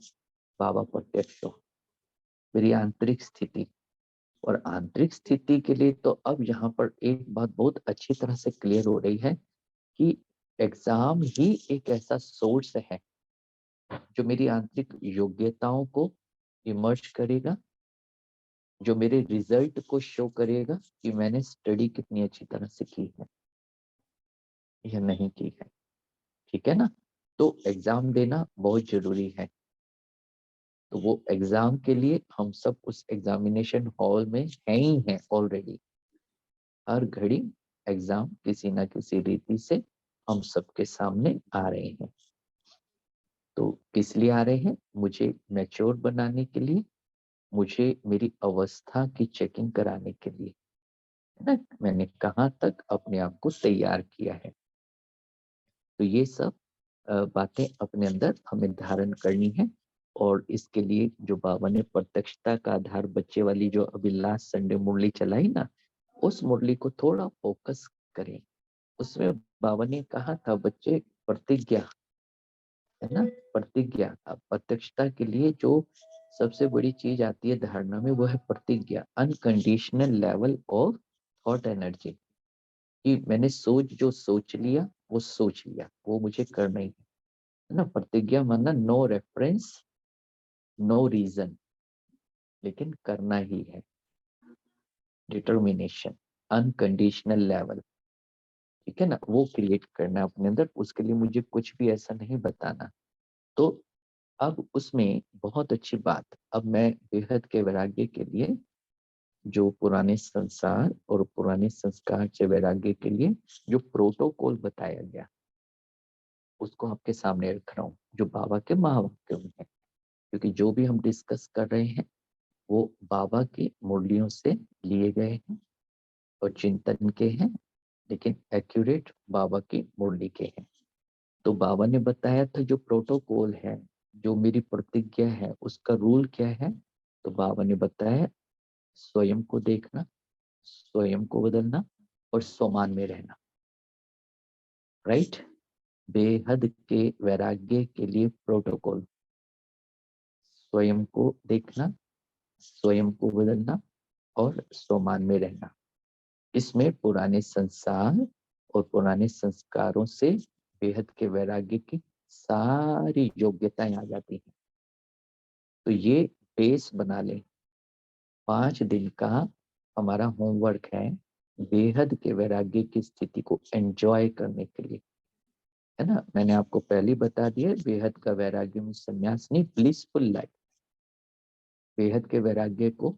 A: बाबा प्रत्यक्ष हो, मेरी आंतरिक स्थिति। और आंतरिक स्थिति के लिए तो अब यहाँ पर एक बात बहुत अच्छी तरह से क्लियर हो रही है कि एग्जाम ही एक ऐसा सोर्स है जो मेरी आंतरिक योग्यताओं को इमर्ज करेगा, जो मेरे रिजल्ट को शो करेगा कि मैंने स्टडी कितनी अच्छी तरह से की है या नहीं की है। ठीक है ना। तो एग्जाम देना बहुत जरूरी है। तो वो एग्जाम के लिए हम सब उस एग्जामिनेशन हॉल में हैं ही हैं ऑलरेडी। हर घड़ी एग्जाम किसी ना किसी रीति से हम सबके सामने आ रहे हैं। तो किस लिए आ रहे हैं, मुझे मैच्योर बनाने के लिए, मुझे मेरी अवस्था की चेकिंग कराने के लिए, है ना। मैंने कहाँ तक अपने आप को तैयार किया है। तो ये सब बातें अपने अंदर हमें धारण करनी है। और इसके लिए जो बाबा ने प्रत्यक्षता का आधार बच्चे वाली जो अभी लास्ट संडे मुरली चलाई ना, उस मुरली को थोड़ा फोकस करें। उसमें बाबा ने कहा था बच्चे, प्रतिज्ञा, है ना, प्रतिज्ञा। अब प्रत्यक्षता के लिए जो सबसे बड़ी चीज आती है धारणा में, वो है प्रतिज्ञा, unconditional level of thought energy. कि मैंने जो सोच लिया वो सोच लिया, वो मुझे करना ही है ना। प्रतिज्ञा मानना नो रेफरेंस, नो रीजन, लेकिन करना ही है। डिटर्मिनेशन, अनकंडीशनल लेवल, ठीक है ना, वो क्रिएट करना अपने अंदर। उसके लिए मुझे कुछ भी ऐसा नहीं बताना। तो अब उसमें बहुत अच्छी बात, अब मैं बेहद के वैराग्य के लिए, जो पुराने संसार और पुराने संस्कार से वैराग्य के लिए जो प्रोटोकॉल बताया गया, उसको आपके सामने रख रहा हूँ, जो बाबा के महावाक्यों में है। क्योंकि जो भी हम डिस्कस कर रहे हैं वो बाबा की मुरलियों से लिए गए हैं और चिंतन के हैं, लेकिन एक्यूरेट बाबा की मुरली के हैं। तो बाबा ने बताया था जो प्रोटोकॉल है, जो मेरी प्रतिज्ञा है, उसका रूल क्या है। तो बाबा ने बताया, स्वयं को देखना, स्वयं को बदलना और स्वमान में रहना। राइट। बेहद के वैराग्य के लिए प्रोटोकॉल, स्वयं को देखना, स्वयं को बदलना और स्वमान में रहना। इसमें पुराने संसार और पुराने संस्कारों से बेहद के वैराग्य की सारी योग्यताएं आ जाती हैं। तो ये बेस बना लें। 5 दिन का हमारा होमवर्क है बेहद के वैराग्य की स्थिति को एंजॉय करने के लिए, है ना। मैंने आपको पहले बता दिया, बेहद का वैराग्य में संन्यास नहीं, ब्लिसफुल लाइफ। बेहद के वैराग्य को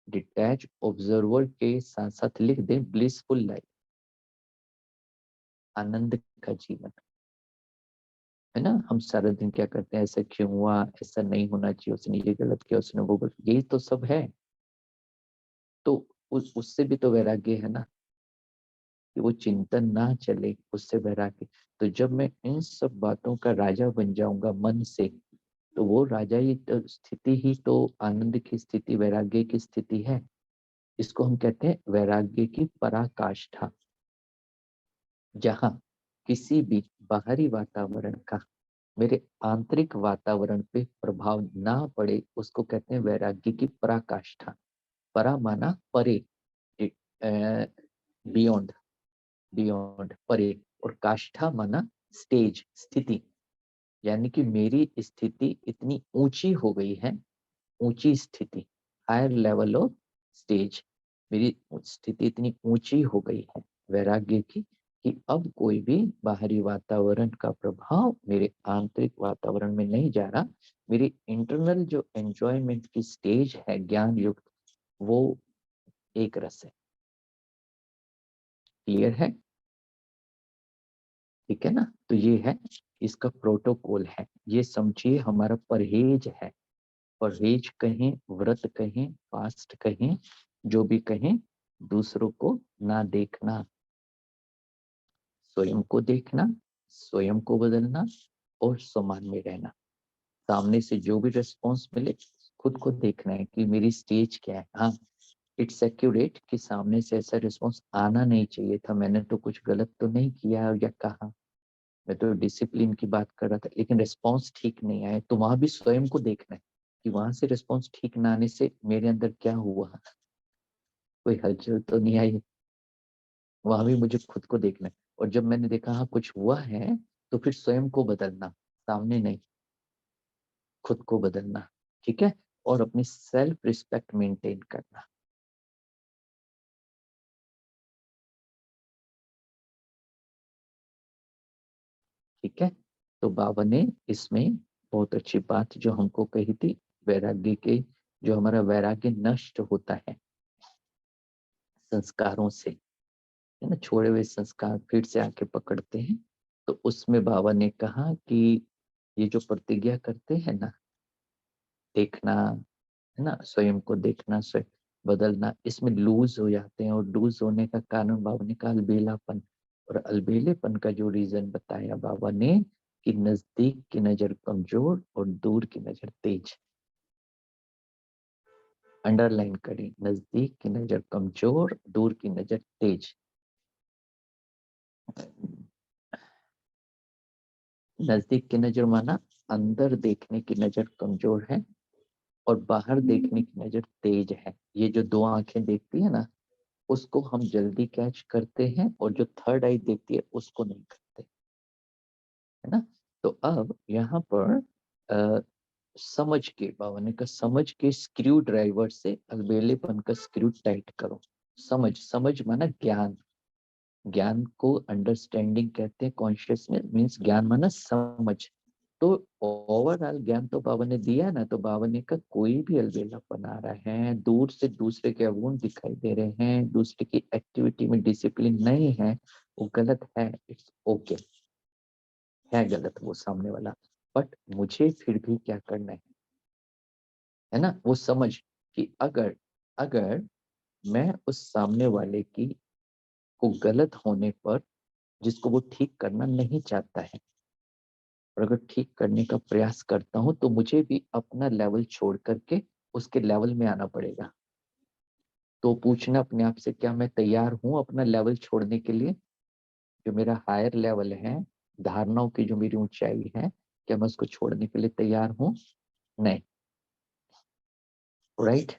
A: डिटैच ऑब्जर्वर के साथ साथ लिख दें, ब्लिसफुल लाइफ। आनंद का जीवन, है ना। हम सारा दिन क्या करते हैं, ऐसा क्यों हुआ, ऐसा नहीं होना चाहिए, उसने ये गलत किया, उसने वो गलत, यही तो सब है। तो उससे भी तो वैराग्य है ना, कि वो चिंतन ना चले, उससे वैराग्य। तो जब मैं इन सब बातों का राजा बन जाऊंगा मन से, तो वो राजा ही तो स्थिति ही तो आनंद की स्थिति, वैराग्य की स्थिति है। इसको हम कहते हैं वैराग्य की पराकाष्ठा। जहाँ किसी भी बाहरी वातावरण का मेरे आंतरिक वातावरण पे प्रभाव ना पड़े, उसको कहते हैं वैराग्य की पराकाष्ठा। परा माना परे, बियॉन्ड, बियॉन्ड, परे। और काष्ठा माना स्टेज, स्थिति। यानी कि मेरी स्थिति इतनी ऊंची हो गई है, ऊंची स्थिति, हायर लेवल ऑफ स्टेज, मेरी स्थिति इतनी ऊंची हो गई है वैराग्य की, कि अब कोई भी बाहरी वातावरण का प्रभाव मेरे आंतरिक वातावरण में नहीं जा रहा। मेरी इंटरनल जो एंजॉयमेंट की स्टेज है ज्ञान युक्त, वो एक रस है। क्लियर है? ठीक है ना। तो ये है, इसका प्रोटोकॉल है, ये समझिए हमारा परहेज है। परहेज कहें, व्रत कहें, फास्ट कहें, जो भी कहें, दूसरों को ना देखना, स्वयं को देखना, स्वयं को बदलना और समान में रहना। सामने से जो भी रिस्पॉन्स मिले, खुद को देखना है कि मेरी स्टेज क्या है। हाँ, इट्स एक्यूरेट कि सामने से ऐसा रिस्पॉन्स आना नहीं चाहिए था, मैंने तो कुछ गलत तो नहीं किया या कहा, मैं तो डिसिप्लिन की बात कर रहा था, लेकिन रिस्पॉन्स ठीक नहीं आया, तो वहां भी स्वयं को देखना है कि वहां से रिस्पॉन्स ठीक ना आने से मेरे अंदर क्या हुआ, कोई हलचल तो नहीं आई। वहां भी मुझे खुद को देखना है। और जब मैंने देखा हाँ कुछ हुआ है, तो फिर स्वयं को बदलना, सामने नहीं, खुद को बदलना। ठीक है। और अपनी सेल्फ रिस्पेक्ट मेंटेन करना। ठीक है। तो बाबा ने इसमें बहुत अच्छी बात जो हमको कही थी, वैराग्य के, जो हमारा वैराग्य नष्ट होता है संस्कारों से, है ना, छोड़े हुए संस्कार फिर से आके पकड़ते हैं। तो उसमें बाबा ने कहा कि ये जो प्रतिज्ञा करते हैं ना, देखना, है ना, स्वयं को देखना, स्वयं बदलना, इसमें लूज हो जाते हैं। और लूज होने का कारण बाबा ने कहा अलबेलापन। और अलबेलेपन का जो रीजन बताया बाबा ने, कि नजदीक की नजर कमजोर और दूर की नजर तेज। अंडरलाइन करें, नजदीक की नजर कमजोर, दूर की नजर तेज। नजदीक की नजर माना अंदर देखने की नजर कमजोर है, और बाहर देखने की नजर तेज है। ये जो दो आंखें देखती है ना, उसको हम जल्दी कैच करते हैं, और जो थर्ड आई देखती है उसको नहीं करते, है ना। तो अब यहाँ पर समझ के, बाबा ने कहा समझ के स्क्रू ड्राइवर से अलबेलेपन का स्क्रू टाइट करो। समझ, समझ माना ज्ञान, ज्ञान को अंडरस्टैंडिंग कहते हैं, कॉन्शियसनेस मीन्स ज्ञान माना समझ। तो ओवरऑल ज्ञान तो बाबा ने दिया ना, तो बाबा ने कहा कोई भी अलबेलापन आ रहा है, दूर से दूसरे के अवगुण दिखाई दे रहे हैं, दूसरे की एक्टिविटी में डिसिप्लिन नहीं है, वो गलत है, इट्स ओके, है गलत वो सामने वाला, बट मुझे फिर भी क्या करना है ना, वो समझ कि अगर अगर मैं उस सामने वाले की को गलत होने पर, जिसको वो ठीक करना नहीं चाहता है, और अगर ठीक करने का प्रयास करता हूं, तो मुझे भी अपना लेवल छोड़ करके उसके लेवल में आना पड़ेगा। तो पूछना अपने आप से, क्या मैं तैयार हूं अपना लेवल छोड़ने के लिए, जो मेरा हायर लेवल है, धारणाओं की जो मेरी ऊंचाई है, क्या मैं उसको छोड़ने के लिए तैयार हूं? नहीं। राइट।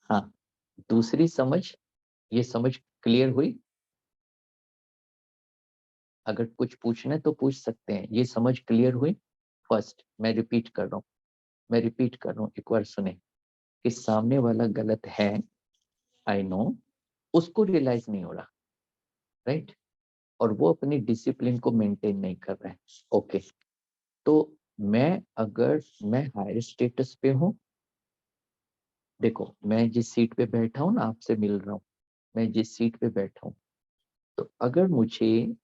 A: हाँ। दूसरी समझ, ये समझ क्लियर हुई? अगर कुछ पूछना है तो पूछ सकते हैं, ये समझ क्लियर हुई? फर्स्ट मैं रिपीट कर रहा हूँ, मैं रिपीट कर रहा हूँ, एक बार सुने, कि सामने वाला गलत है, आई नो, उसको रियलाइज नहीं हो रहा, राइट, और वो अपनी डिसिप्लिन को मेंटेन नहीं कर रहा है, ओके। तो मैं, अगर मैं हायर स्टेटस पे हूँ, देखो मैं जिस सीट पे बैठा हूँ ना, आपसे मिल रहा हूँ, मैं जिस सीट पे बैठा हूँ, तो अगर मुझे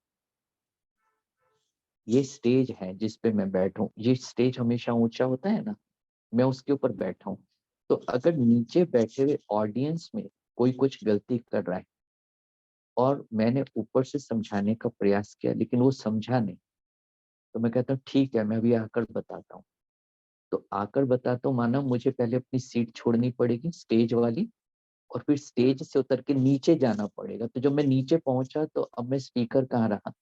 A: ये स्टेज है जिस पे मैं बैठूं, ये स्टेज हमेशा ऊंचा होता है ना, मैं उसके ऊपर बैठा हूं। तो अगर नीचे बैठे हुए ऑडियंस में कोई कुछ गलती कर रहा है और मैंने ऊपर से समझाने का प्रयास किया लेकिन वो समझा नहीं, तो मैं कहता हूँ ठीक है, मैं अभी आकर बताता हूँ। तो आकर बताता हूँ माना मुझे पहले अपनी सीट छोड़नी पड़ेगी स्टेज वाली, और फिर स्टेज से उतर के नीचे जाना पड़ेगा। तो जब मैं नीचे पहुंचा तो अब मैं स्पीकर कहाँ रहा,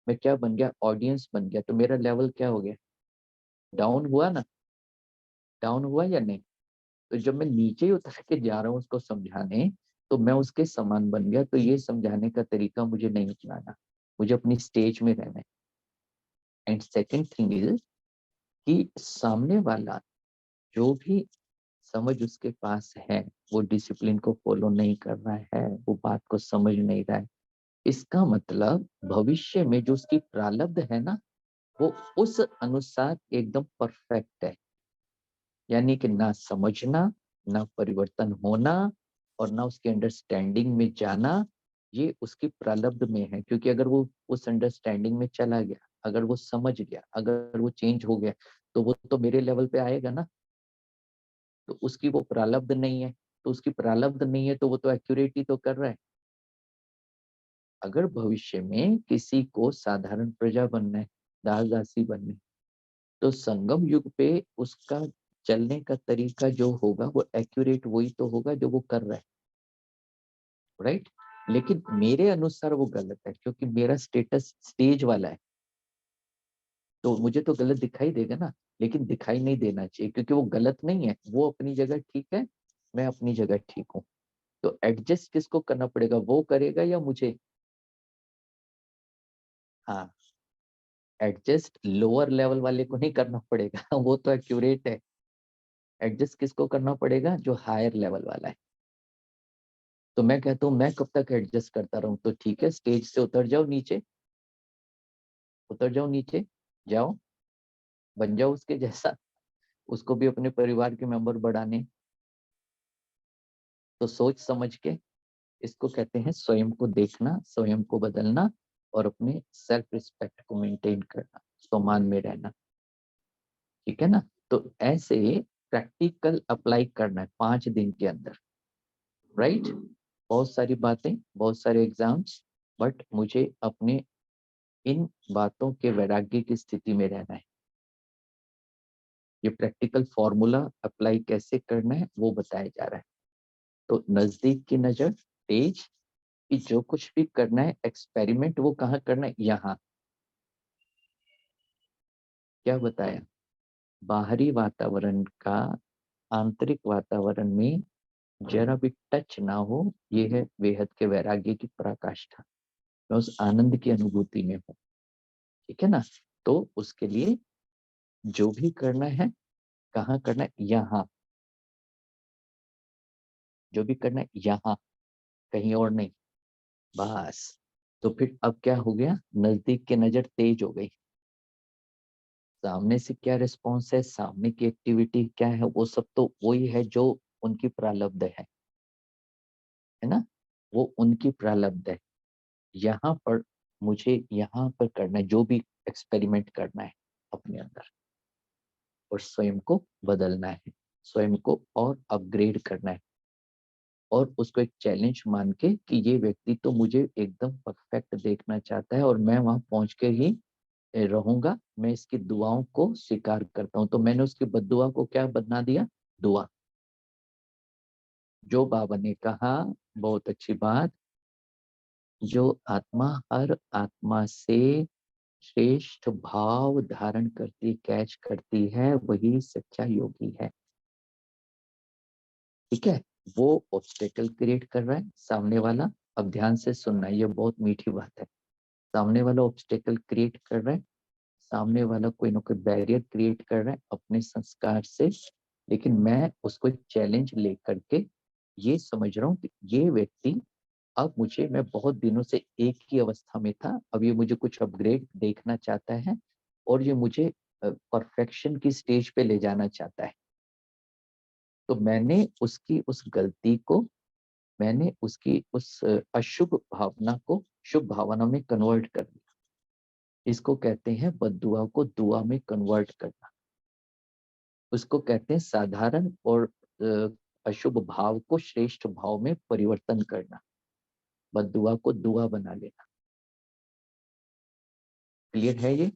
A: मैं क्या बन गया, ऑडियंस बन गया। तो मेरा लेवल क्या हो गया, डाउन हुआ ना, डाउन हुआ या नहीं। तो जब मैं नीचे ही उतर के जा रहा हूँ उसको समझाने, तो मैं उसके समान बन गया। तो ये समझाने का तरीका मुझे नहीं अपनाना, मुझे अपनी स्टेज में रहना है। एंड सेकेंड थिंग इज कि सामने वाला जो भी समझ उसके पास है, वो डिसिप्लिन को फॉलो नहीं कर रहा है, वो बात को समझ नहीं रहा है, इसका मतलब भविष्य में जो उसकी प्रारब्ध है ना, वो उस अनुसार एकदम परफेक्ट है। यानी कि ना समझना, ना परिवर्तन होना, और ना उसके अंडरस्टैंडिंग में जाना, ये उसकी प्रारब्ध में है। क्योंकि अगर वो उस अंडरस्टैंडिंग में चला गया, अगर वो समझ गया, अगर वो चेंज हो गया, तो वो तो मेरे लेवल पे आएगा ना। तो उसकी वो प्रारब्ध नहीं है, तो उसकी प्रारब्ध नहीं है तो वो तो एक्यूरेट ही तो कर रहा है। अगर भविष्य में किसी को साधारण प्रजा बनना है, दास दासी बनना है, तो संगम युग पे उसका चलने का तरीका जो होगा वो एक्यूरेट वही तो होगा जो वो कर रहा है, राइट। लेकिन मेरे अनुसार वो गलत है क्योंकि मेरा स्टेटस स्टेज वाला है, तो मुझे तो गलत दिखाई देगा ना। लेकिन दिखाई नहीं देना चाहिए क्योंकि वो गलत नहीं है, वो अपनी जगह ठीक है, मैं अपनी जगह ठीक हूँ। तो एडजस्ट किसको करना पड़ेगा, वो करेगा या मुझे। हाँ, एडजस्ट लोअर लेवल वाले को नहीं करना पड़ेगा वो तो एक्यूरेट है। एडजस्ट किसको करना पड़ेगा, जो हायर लेवल वाला है। तो मैं कहता हूँ मैं कब तक एडजस्ट करता रहूं, तो ठीक है, स्टेज से उतर जाओ नीचे, उतर जाओ नीचे, जाओ, बन जाओ उसके जैसा, उसको भी अपने परिवार के मेंबर बढ़ाने। तो सोच समझ के, इसको कहते हैं स्वयं को देखना, स्वयं को बदलना, और अपने सेल्फ रिस्पेक्ट को मेंटेन करना, सम्मान में रहना। ठीक है ना। तो ऐसे प्रैक्टिकल अप्लाई करना है 5 दिन के अंदर, राइट। बहुत सारी बातें, बहुत सारे एग्जाम्स, बट मुझे अपने इन बातों के वैराग्य की स्थिति में रहना है। ये प्रैक्टिकल फॉर्मूला अप्लाई कैसे करना है वो बताया जा रहा है। तो नजदीक की नजर, तेज, कि जो कुछ भी करना है एक्सपेरिमेंट वो कहाँ करना है, यहाँ। क्या बताया, बाहरी वातावरण का आंतरिक वातावरण में जरा भी टच ना हो, ये है बेहद के वैराग्य की पराकाष्ठा। मैं उस आनंद की अनुभूति में हूँ। ठीक है ना। तो उसके लिए जो भी करना है, कहाँ करना है, यहाँ। जो भी करना है यहाँ, कहीं और नहीं, बस। तो फिर अब क्या हो गया, नजदीक की नजर तेज हो गई। सामने से क्या रिस्पॉन्स है, सामने की एक्टिविटी क्या है, वो सब तो वही है जो उनकी प्रारब्ध है ना, वो उनकी प्रारब्ध है। यहाँ पर मुझे यहाँ पर करना है जो भी एक्सपेरिमेंट करना है अपने अंदर, और स्वयं को बदलना है, स्वयं को और अपग्रेड करना है, और उसको एक चैलेंज मान के कि ये व्यक्ति तो मुझे एकदम परफेक्ट देखना चाहता है और मैं वहां पहुंच के ही रहूंगा, मैं इसकी दुआओं को स्वीकार करता हूँ। तो मैंने उसकी बद्दुआ को क्या बना दिया, दुआ। जो बाबा ने कहा, बहुत अच्छी बात, जो आत्मा हर आत्मा से श्रेष्ठ भाव धारण करती, कैच करती है, वही सच्चा योगी है। ठीक है। वो ऑब्स्टेकल क्रिएट कर रहा है सामने वाला, अब ध्यान से सुनना, ये बहुत मीठी बात है। सामने वाला ऑब्स्टेकल क्रिएट कर रहा है, सामने वाला कोई ना कोई बैरियर क्रिएट कर रहा है अपने संस्कार से, लेकिन मैं उसको एक चैलेंज लेकर के ये समझ रहा हूँ कि ये व्यक्ति, अब मुझे, मैं बहुत दिनों से एक ही अवस्था में था, अब ये मुझे कुछ अपग्रेड देखना चाहता है, और ये मुझे परफेक्शन की स्टेज पे ले जाना चाहता है। तो मैंने उसकी उस गलती को, मैंने उसकी उस अशुभ भावना को शुभ भावना में कन्वर्ट कर दिया। इसको कहते हैं बद्दुआ को दुआ में कन्वर्ट करना। उसको कहते हैं साधारण और अशुभ भाव को श्रेष्ठ भाव में परिवर्तन करना, बद्दुआ को दुआ बना लेना। क्लियर है? ये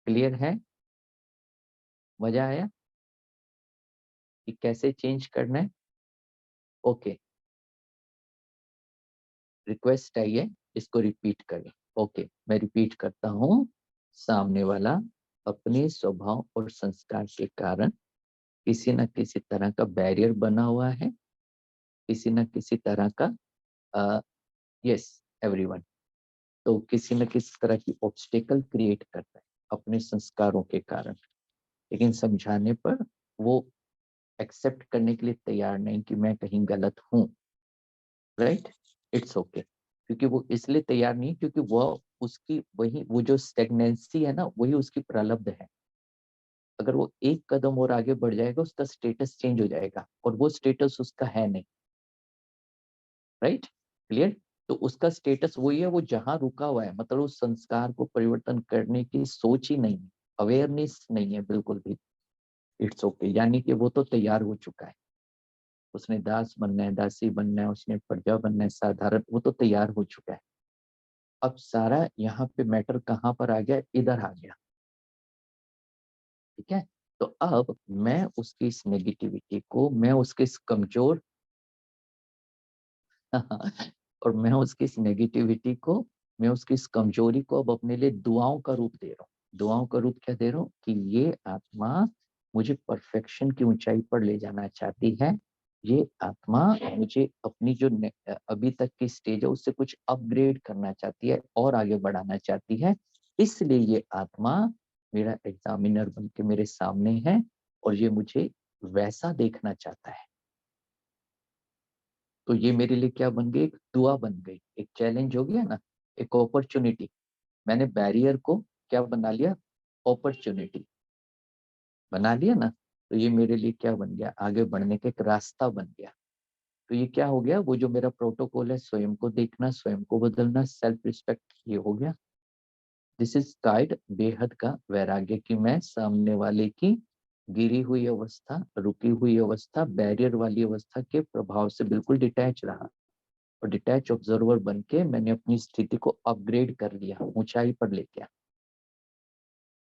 A: क्लियर है? मजा आया कि कैसे चेंज करना है? ओके, रिक्वेस्ट आई है, इसको रिपीट करें। ओके, मैं रिपीट करता हूँ। सामने वाला अपने स्वभाव और संस्कार के कारण किसी न किसी तरह का बैरियर बना हुआ है, किसी न किसी तरह का यस एवरीवन, तो किसी न किसी तरह की ऑब्स्टेकल क्रिएट करता है अपने संस्कारों के कारण। लेकिन समझाने पर वो एक्सेप्ट करने के लिए तैयार नहीं कि मैं कहीं गलत हूँ। Right, it's okay. क्योंकि वो इसलिए तैयार नहीं क्योंकि वो उसकी वही वो जो स्टेगनेंसी है ना, वही उसकी प्रलब्ध है। अगर वो एक कदम और आगे बढ़ जाएगा उसका स्टेटस चेंज हो जाएगा, और वो स्टेटस उसका है नहीं। Right, clear? तो उसका स्टेटस वही है, वो जहां रुका हुआ है, मतलब उस संस्कार को परिवर्तन करने की सोच ही नहीं है, अवेयरनेस नहीं है बिल्कुल भी। इट्स ओके, यानी कि वो तो तैयार हो चुका है। उसने दास बनना है, दासी बनना है, उसने प्रजा बनना है, साधारण, वो तो तैयार हो चुका है। अब सारा यहाँ पे मैटर कहाँ पर आ गया? इधर आ गया। ठीक है, तो अब मैं उसकी इस नेगेटिविटी को, मैं उसके इस कमजोर और मैं उसकी इस नेगेटिविटी को, मैं उसकी इस कमजोरी को अब अपने लिए दुआओं का रूप दे रहा हूँ। दुआओं का रूप क्या दे रहा हूँ? कि ये आत्मा मुझे परफेक्शन की ऊंचाई पर ले जाना चाहती है। ये आत्मा मुझे अपनी जो अभी तक की स्टेज है उससे कुछ अपग्रेड करना चाहती है और आगे बढ़ाना चाहती है। इसलिए ये आत्मा मेरा एग्जामिनर बन के मेरे सामने है और ये मुझे वैसा देखना चाहता है। तो ये मेरे लिए क्या बन गई? एक दुआ बन गई, एक चैलेंज हो गया ना, एक अपॉर्चुनिटी। मैंने बैरियर को क्या बना लिया? अपॉर्चुनिटी बना लिया ना। तो ये मेरे लिए क्या बन गया? आगे बढ़ने का एक रास्ता बन गया। तो ये क्या हो गया? वो जो मेरा प्रोटोकॉल है, स्वयं को देखना, स्वयं को बदलना, सेल्फ रिस्पेक्ट, ये हो गया। दिस इज गाइड बेहद का वैराग्य कि मैं सामने वाले की गिरी हुई अवस्था, रुकी हुई अवस्था, बैरियर वाली अवस्था के प्रभाव से बिल्कुल डिटैच रहा, और डिटैच ऑब्जर्वर बन के मैंने अपनी स्थिति को अपग्रेड कर लिया, ऊंचाई पर ले गया।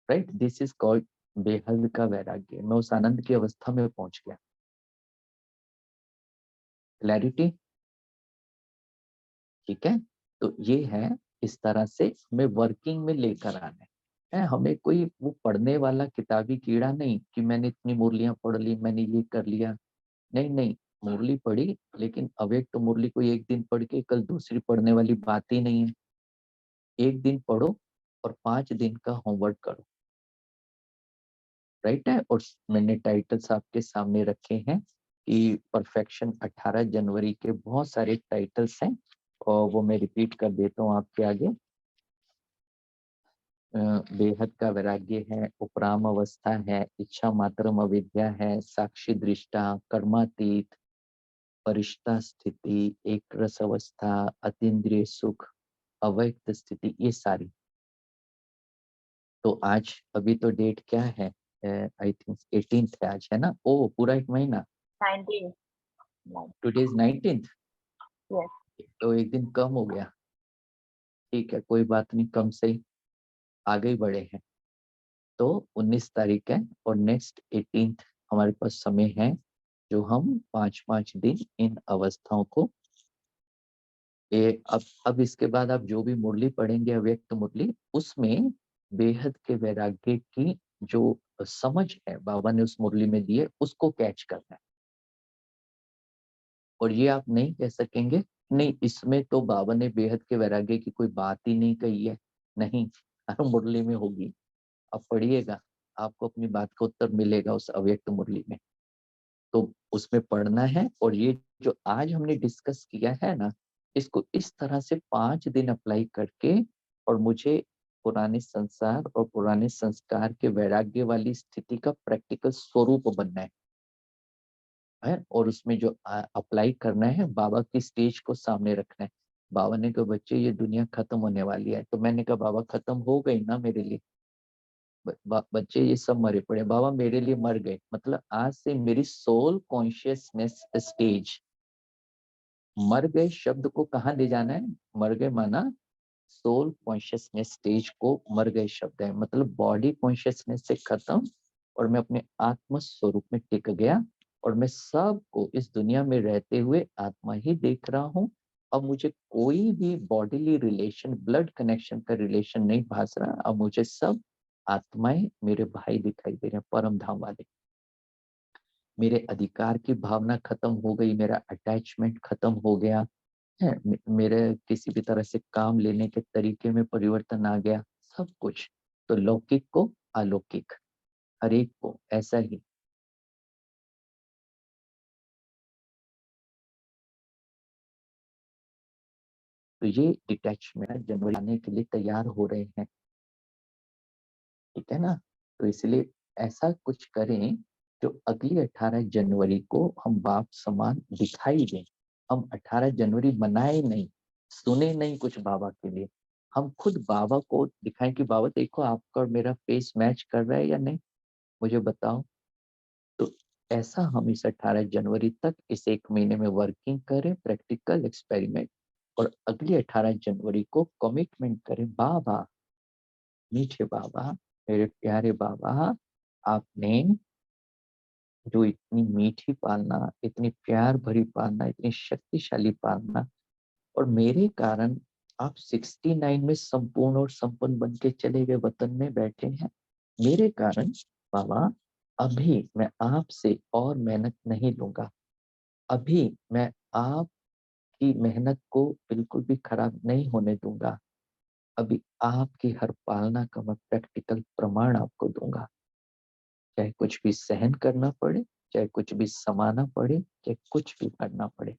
A: राइट, दिस इज कॉल्ड बेहद का वैराग्य। मैं उस आनंद की अवस्था में पहुंच गया। क्लैरिटी? ठीक है, तो ये है, इस तरह से हमें वर्किंग में लेकर आना है। हमें कोई वो पढ़ने वाला किताबी कीड़ा नहीं कि मैंने इतनी मुरलियां पढ़ ली, मैंने ये कर लिया। नहीं नहीं, मुरली पढ़ी, लेकिन अव्यक्त तो मुरली को एक दिन पढ़ के कल दूसरी पढ़ने वाली बात ही नहीं है। एक दिन पढ़ो और 5 दिन का होमवर्क करो। राइट है, और मैंने टाइटल्स आपके सामने रखे हैं कि परफेक्शन 18 जनवरी के बहुत सारे टाइटल्स हैं, और वो मैं रिपीट कर देता हूँ आपके आगे। बेहद का वैराग्य है, उपराम अवस्था है, इच्छा मात्रम अविद्या है, साक्षी दृष्टा, कर्मातीत, परिष्ठा स्थिति, एक रस अवस्था, अतीन्द्रिय सुख, अव्यक्त स्थिति, ये सारी। तो आज अभी तो डेट क्या है? आई थिंक 18th है आज, है ना? ओ, पूरा एक महीना।
C: 19.
A: Today is 19th,
C: Yes.
A: तो एक दिन कम हो गया। ठीक है, कोई बात नहीं, कम से ही आगे ही बढ़े हैं। तो 19 तारीख है और नेक्स्ट 18th हमारे पास समय है, जो हम 5-5 दिन इन अवस्थाओं को अब इसके बाद आप जो भी मुरली पढ़ेंगे, अव्यक्त मुरली, उसमें बेहद के वैराग्य की जो समझ है बाबा ने उस मुरली में दी है, उसको कैच करना है। और ये आप नहीं कह सकेंगे नहीं इसमें तो बाबा ने बेहद के वैराग्य की कोई बात ही नहीं कही है। नहीं, हर मुरली में होगी। आप पढ़िएगा, आपको अपनी बात का उत्तर मिलेगा उस अव्यक्त मुरली में। तो उसमें पढ़ना है, और ये जो आज हमने डिस्कस किया है ना, इसको इस तरह से 5 दिन अप्लाई करके, और मुझे पुराने संसार और पुराने संस्कार के वैराग्य वाली स्थिति का प्रैक्टिकल स्वरूप बनना है, और उसमें जो अप्लाई करना है, बाबा की स्टेज को सामने रखना है। बाबा ने कहा बच्चे ये दुनिया खत्म होने वाली है। तो मैंने कहा बाबा खत्म हो गई ना मेरे लिए, बच्चे ये सब मरे पड़े। बाबा मेरे लिए मर गए, मतलब आज से मेरी सोल कॉन्शियसनेस स्टेज, मर गए शब्द को कहाँ ले जाना है, मर गए माना सोल कॉन्शियसनेस स्टेज को मर गए शब्द है, मतलब बॉडी कॉन्शियसनेस से खत्म और मैं अपने आत्म स्वरूप में टिक गया और मैं सबको इस दुनिया में रहते हुए आत्मा ही देख रहा हूँ। अब मुझे कोई भी बॉडीली रिलेशन, ब्लड कनेक्शन का रिलेशन नहीं भास रहा। अब मुझे सब आत्माएं मेरे भाई दिखाई दे रहे हैं, परम धाम वाले। मेरे अधिकार की भावना खत्म हो गई, मेरा अटैचमेंट खत्म हो गया है, मेरे किसी भी तरह से काम लेने के तरीके में परिवर्तन आ गया, सब कुछ। तो लौकिक को अलौकिक, हर एक को ऐसा ही। तो ये डिटैचमेंट जनवरी आने के लिए तैयार हो रहे हैं, ठीक है ना। तो इसलिए ऐसा कुछ करें जो अगली 18 जनवरी को हम बाप समान दिखाई दें। हम 18 जनवरी मनाए नहीं, सुने नहीं कुछ बाबा के लिए, हम खुद बाबा को दिखाएं कि बाबा देखो आपका और मेरा फेस मैच कर रहा है या नहीं, मुझे बताओ। तो ऐसा हम इस 18 जनवरी तक इस 1 महीने में वर्किंग करें, प्रैक्टिकल एक्सपेरिमेंट, और अगली 18 जनवरी को कमिटमेंट करें, बाबा मीठे बाबा, मेरे प्यारे बाबा, आपने जो इतनी मीठी पालना, इतनी प्यार भरी पालना, इतनी शक्तिशाली पालना, और मेरे कारण आप 69 में संपूर्ण और संपन्न बन के चले गए, वतन में बैठे हैं मेरे कारण। बाबा अभी मैं आपसे और मेहनत नहीं लूंगा, अभी मैं आपकी मेहनत को बिल्कुल भी खराब नहीं होने दूंगा, अभी आपकी हर पालना का मैं प्रैक्टिकल प्रमाण आपको दूंगा, चाहे कुछ भी सहन करना पड़े, चाहे कुछ भी समाना पड़े, चाहे कुछ भी करना पड़े,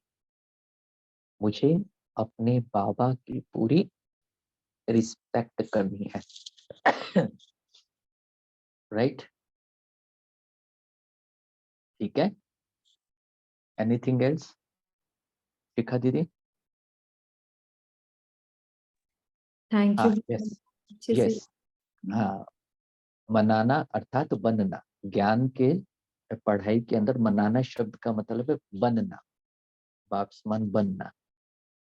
A: मुझे अपने बाबा की पूरी रिस्पेक्ट करनी है। राइट, ठीक है। एनीथिंग एल्स शिखा दीदी?
B: थैंक
A: हाँ,
B: यू।
A: यस
B: अच्छे से।
A: यस। हाँ, मनाना अर्थात बनना, ज्ञान के पढ़ाई के अंदर मनाना शब्द का मतलब है बनना, बाप्समान बनना,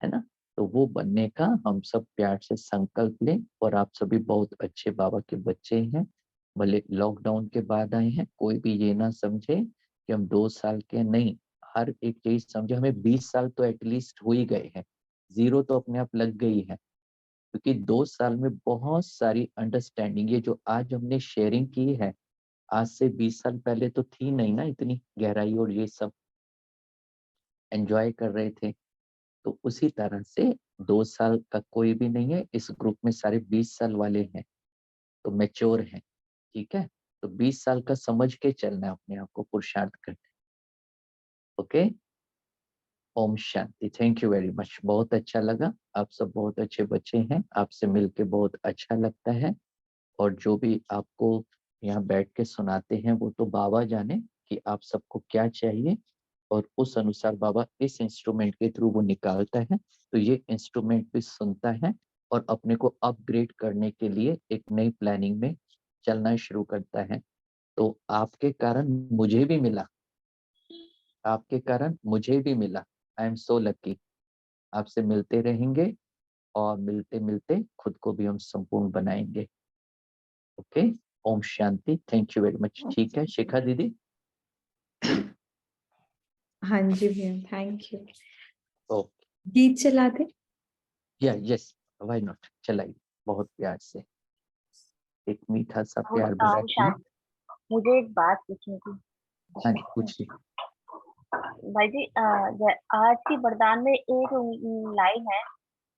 A: है ना। तो वो बनने का हम सब प्यार से संकल्प लें। और आप सभी बहुत अच्छे बाबा के बच्चे हैं, भले लॉकडाउन के बाद आए हैं, कोई भी ये ना समझे कि हम 2 साल के नहीं, हर एक चीज समझे हमें 20 साल तो एटलीस्ट हो ही गए हैं, 0 तो अपने आप लग गई है, क्योंकि 2 साल में बहुत सारी अंडरस्टैंडिंग, ये जो आज हमने शेयरिंग की है, आज से 20 साल पहले तो थी नहीं ना इतनी गहराई, और ये सब एंजॉय कर रहे थे। तो उसी तरह से 2 साल का कोई भी नहीं है इस ग्रुप में, सारे 20 साल वाले हैं, तो मैच्योर हैं, ठीक है। तो 20 साल का समझ के चलना है अपने आप को, पुरुषार्थ करना है। ओके, ओम शांति। थैंक यू वेरी मच, बहुत अच्छा लगा, आप सब बहुत अच्छे बच्चे हैं, आपसे मिलके बहुत अच्छा लगता है। और जो भी आपको यहाँ बैठ के सुनाते हैं वो तो बाबा जाने कि आप सबको क्या चाहिए, और उस अनुसार बाबा इस इंस्ट्रूमेंट के थ्रू वो निकालता है। तो ये इंस्ट्रूमेंट भी सुनता है और अपने को अपग्रेड करने के लिए एक नई प्लानिंग में चलना शुरू करता है। तो आपके कारण मुझे भी मिला, आपके कारण मुझे भी मिला, आई एम सो लकी। आपसे मिलते रहेंगे और मिलते मिलते खुद को भी हम संपूर्ण बनाएंगे। ओके, ओम शांति, थैंक यू वेरी मच। ठीक है शिखा दीदी?
B: हाँ जी भैया, थैंक यू।
A: ओके,
B: गीत चला दे।
A: या यस, व्हाई नॉट, चलाइए, बहुत प्यार से, एक मीठा सा प्यार भरा गीत।
C: मुझे एक बात पूछनी थी
A: हाँ जी, पूछिए।
C: भाई जी। आज की वरदान में एक लाइन है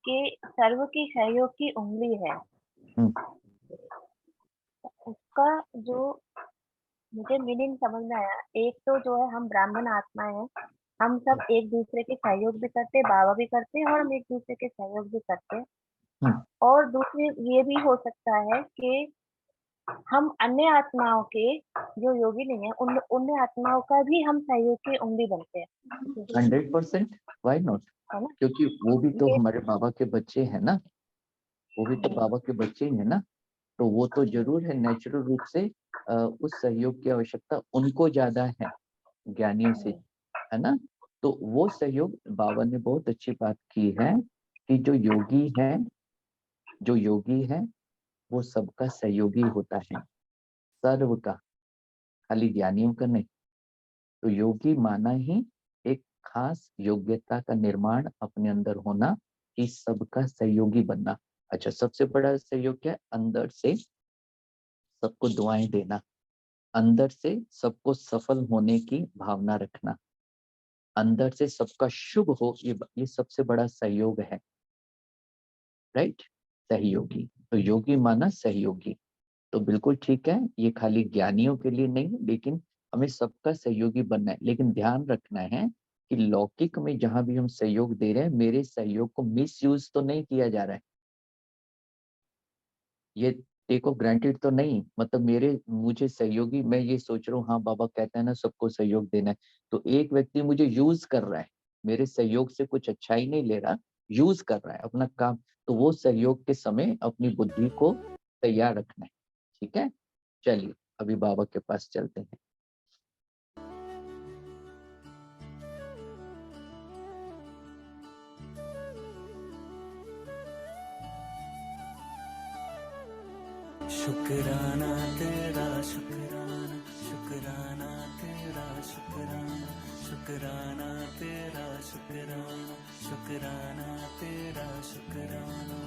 C: कि सर्व की सहयोग की उंगली है।
A: हम्म,
C: उसका जो मुझे मीनिंग समझ में आया, एक तो जो है हम ब्राह्मण आत्माएं हैं, हम सब एक दूसरे के सहयोग भी करते हैं, बाबा भी करते हैं, और हम एक दूसरे के सहयोग भी करते हैं।
A: हम्म,
C: और दूसरी ये भी हो सकता है कि हम अन्य आत्माओं के जो योगी नहीं है उन आत्माओं का भी हम सहयोग की उंगली बनते हैं।
A: 100%। Why not?
C: है ना?
A: क्योंकि वो भी तो
C: ये
A: हमारे बाबा के बच्चे हैं ना, वो भी तो बाबा के बच्चे ही है ना, तो वो तो जरूर है, नेचुरल रूप से उस सहयोग की आवश्यकता उनको ज्यादा है ज्ञानियों से, है ना? तो वो सहयोग बाबा ने बहुत अच्छी बात की है कि जो योगी है वो सबका सहयोगी होता है, सर्व का, खाली ज्ञानियों का नहीं। तो योगी माना ही एक खास योग्यता का निर्माण अपने अंदर होना, कि सबका सहयोगी बनना। अच्छा, सबसे बड़ा सहयोग क्या है? अंदर से सबको दुआएं देना, अंदर से सबको सफल होने की भावना रखना, अंदर से सबका शुभ हो, ये सबसे बड़ा सहयोग है, राइट? सहयोगी, तो योगी माना सहयोगी। तो बिल्कुल ठीक है, ये खाली ज्ञानियों के लिए नहीं, लेकिन हमें सबका सहयोगी बनना है। लेकिन ध्यान रखना है कि लौकिक में जहां भी हम सहयोग दे रहे हैं, मेरे सहयोग को मिसयूज तो नहीं किया जा रहा है, ये टेक ऑफ ग्रांटेड तो नहीं, मतलब मुझे सहयोगी, मैं ये सोच रहा हूँ हाँ बाबा कहता है ना सबको सहयोग देना है, तो एक व्यक्ति मुझे यूज कर रहा है, मेरे सहयोग से कुछ अच्छा ही नहीं ले रहा, यूज कर रहा है अपना काम, तो वो सहयोग के समय अपनी बुद्धि को तैयार रखना है। ठीक है, चलिए अभी बाबा के पास चलते हैं।
D: शुक्राना तेरा शुक्राना, शुक्राना तेरा शुक्राना, शुक्राना तेरा शुक्राना, शुक्राना तेरा शुक्राना।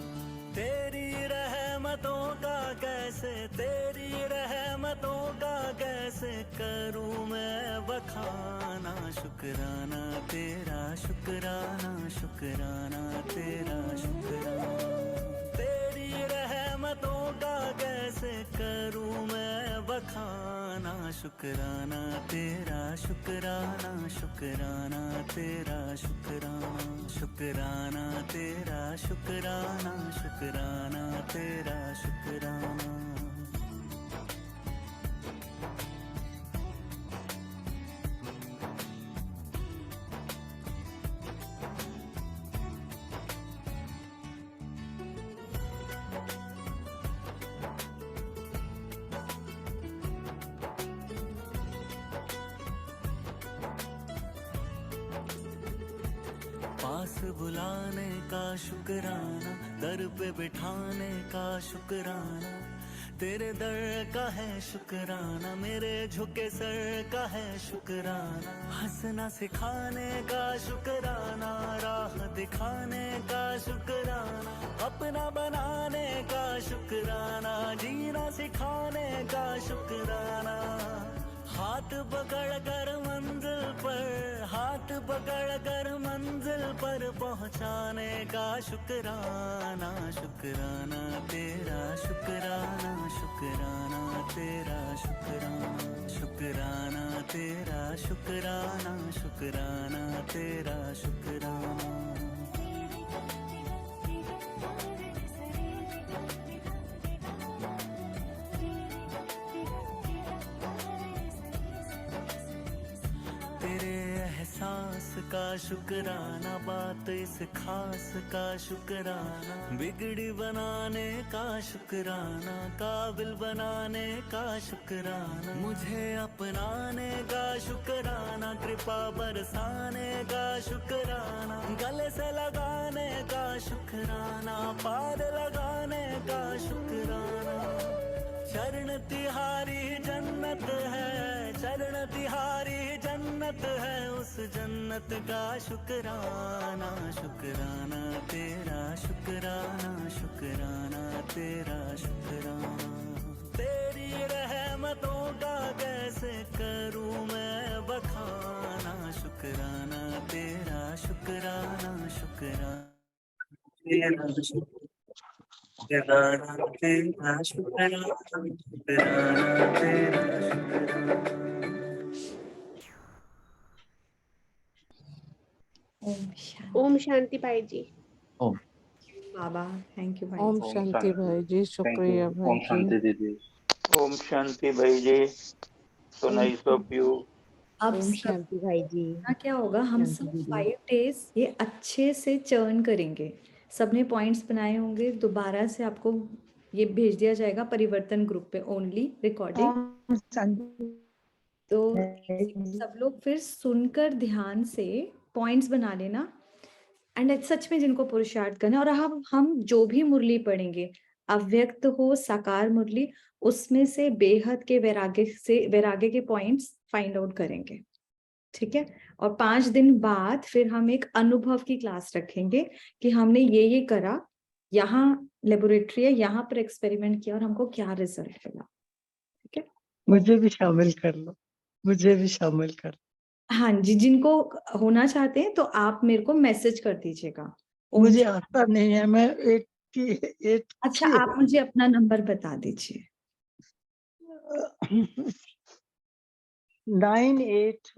D: तेरी रहमतों का कैसे, तेरी रहमतों का कैसे करूं मैं बखाना। शुक्राना तेरा शुक्राना, शुक्राना तेरा शुक्राना। तेरी रहमतों का कैसे करूं मैं बखाना। शुक्राना तेरा शुक्राना, शुक्राना तेरा शुक्राना, शुक्राना तेरा शुक्राना, शुक्राना तेरा शुक्राना। पास बुलाने का शुक्राना, दर पे बिठाने का शुक्राना। तेरे दर का है शुक्राना, मेरे झुके सर का है शुक्राना। हंसना सिखाने का शुक्राना, राह दिखाने का शुक्राना। अपना बनाने का शुक्राना, जीना सिखाने का शुक्राना। हाथ पकड़ कर मंजिल पर, हाथ पकड़ कर मंजिल पर पहुंचाने का शुक्राना। शुक्राना तेरा शुक्राना, शुक्राना तेरा शुक्राना, शुक्राना तेरा शुक्राना, शुक्राना तेरा शुक्राना। एहसास का शुक्राना, बात इस खास का शुक्राना। बिगड़ी बनाने का शुक्राना, काबिल बनाने का शुक्राना। मुझे अपनाने का शुक्राना, कृपा बरसाने का शुक्राना। गले से लगाने का शुक्राना, पार लगाने का शुक्राना। चरण तिहारी जन्नत है, चरण तिहारी जन्नत है, उस जन्नत का शुक्राना। शुक्राना तेरा शुक्राना, शुक्राना तेरा शुक्राना। तेरी रहमतों का कैसे करूं मैं बखाना। शुक्राना तेरा शुक्राना, शुक्राना तेरा शुक्राना तेरा शुक्राना, शुक्राना तेरा शुक्राना।
B: ओम शांति।
E: ओम शांति भाई जी।
A: ओम
B: बाबा थैंक यू भाई।
F: ओम शांति भाई जी, शुक्रिया भाई
G: ओम शांति
F: जी।
G: दीदी।
H: ओम शांति भाई जी, so nice of you.
B: अब
F: ओम
B: सब
F: शांति भाई जी।
B: ना क्या होगा, हम
F: शांति
B: सब
F: दीदी।
B: 5 डेज ये अच्छे से चर्न करेंगे। सबने पॉइंट्स बनाए होंगे, दोबारा से आपको ये भेज दिया जाएगा परिवर्तन ग्रुप पे ओनली रिकॉर्डिंग।
E: ओम शांति
B: तो
E: भाई जी।
B: सब लोग फिर सुनकर ध्यान से पॉइंट्स बना लेना। एंड सच में जिनको पुरुषार्थ करना, और हम जो भी मुरली पढ़ेंगे, अव्यक्त हो साकार मुरली, उसमें से बेहद के वैराग्य के पॉइंट्स फाइंड आउट करेंगे। ठीक है। और 5 दिन बाद फिर हम एक अनुभव की क्लास रखेंगे कि हमने ये करा, यहाँ लेबोरेटरी है, यहाँ पर एक्सपेरिमेंट किया और हमको क्या रिजल्ट मिला। ठीक है।
E: मुझे भी शामिल कर लो, मुझे भी शामिल कर लो।
B: हाँ जी, जिनको होना चाहते हैं तो आप मेरे को मैसेज कर दीजिएगा।
E: मुझे आता नहीं है, मैं 88
B: अच्छा, आप मुझे अपना नंबर बता दीजिए।
E: 981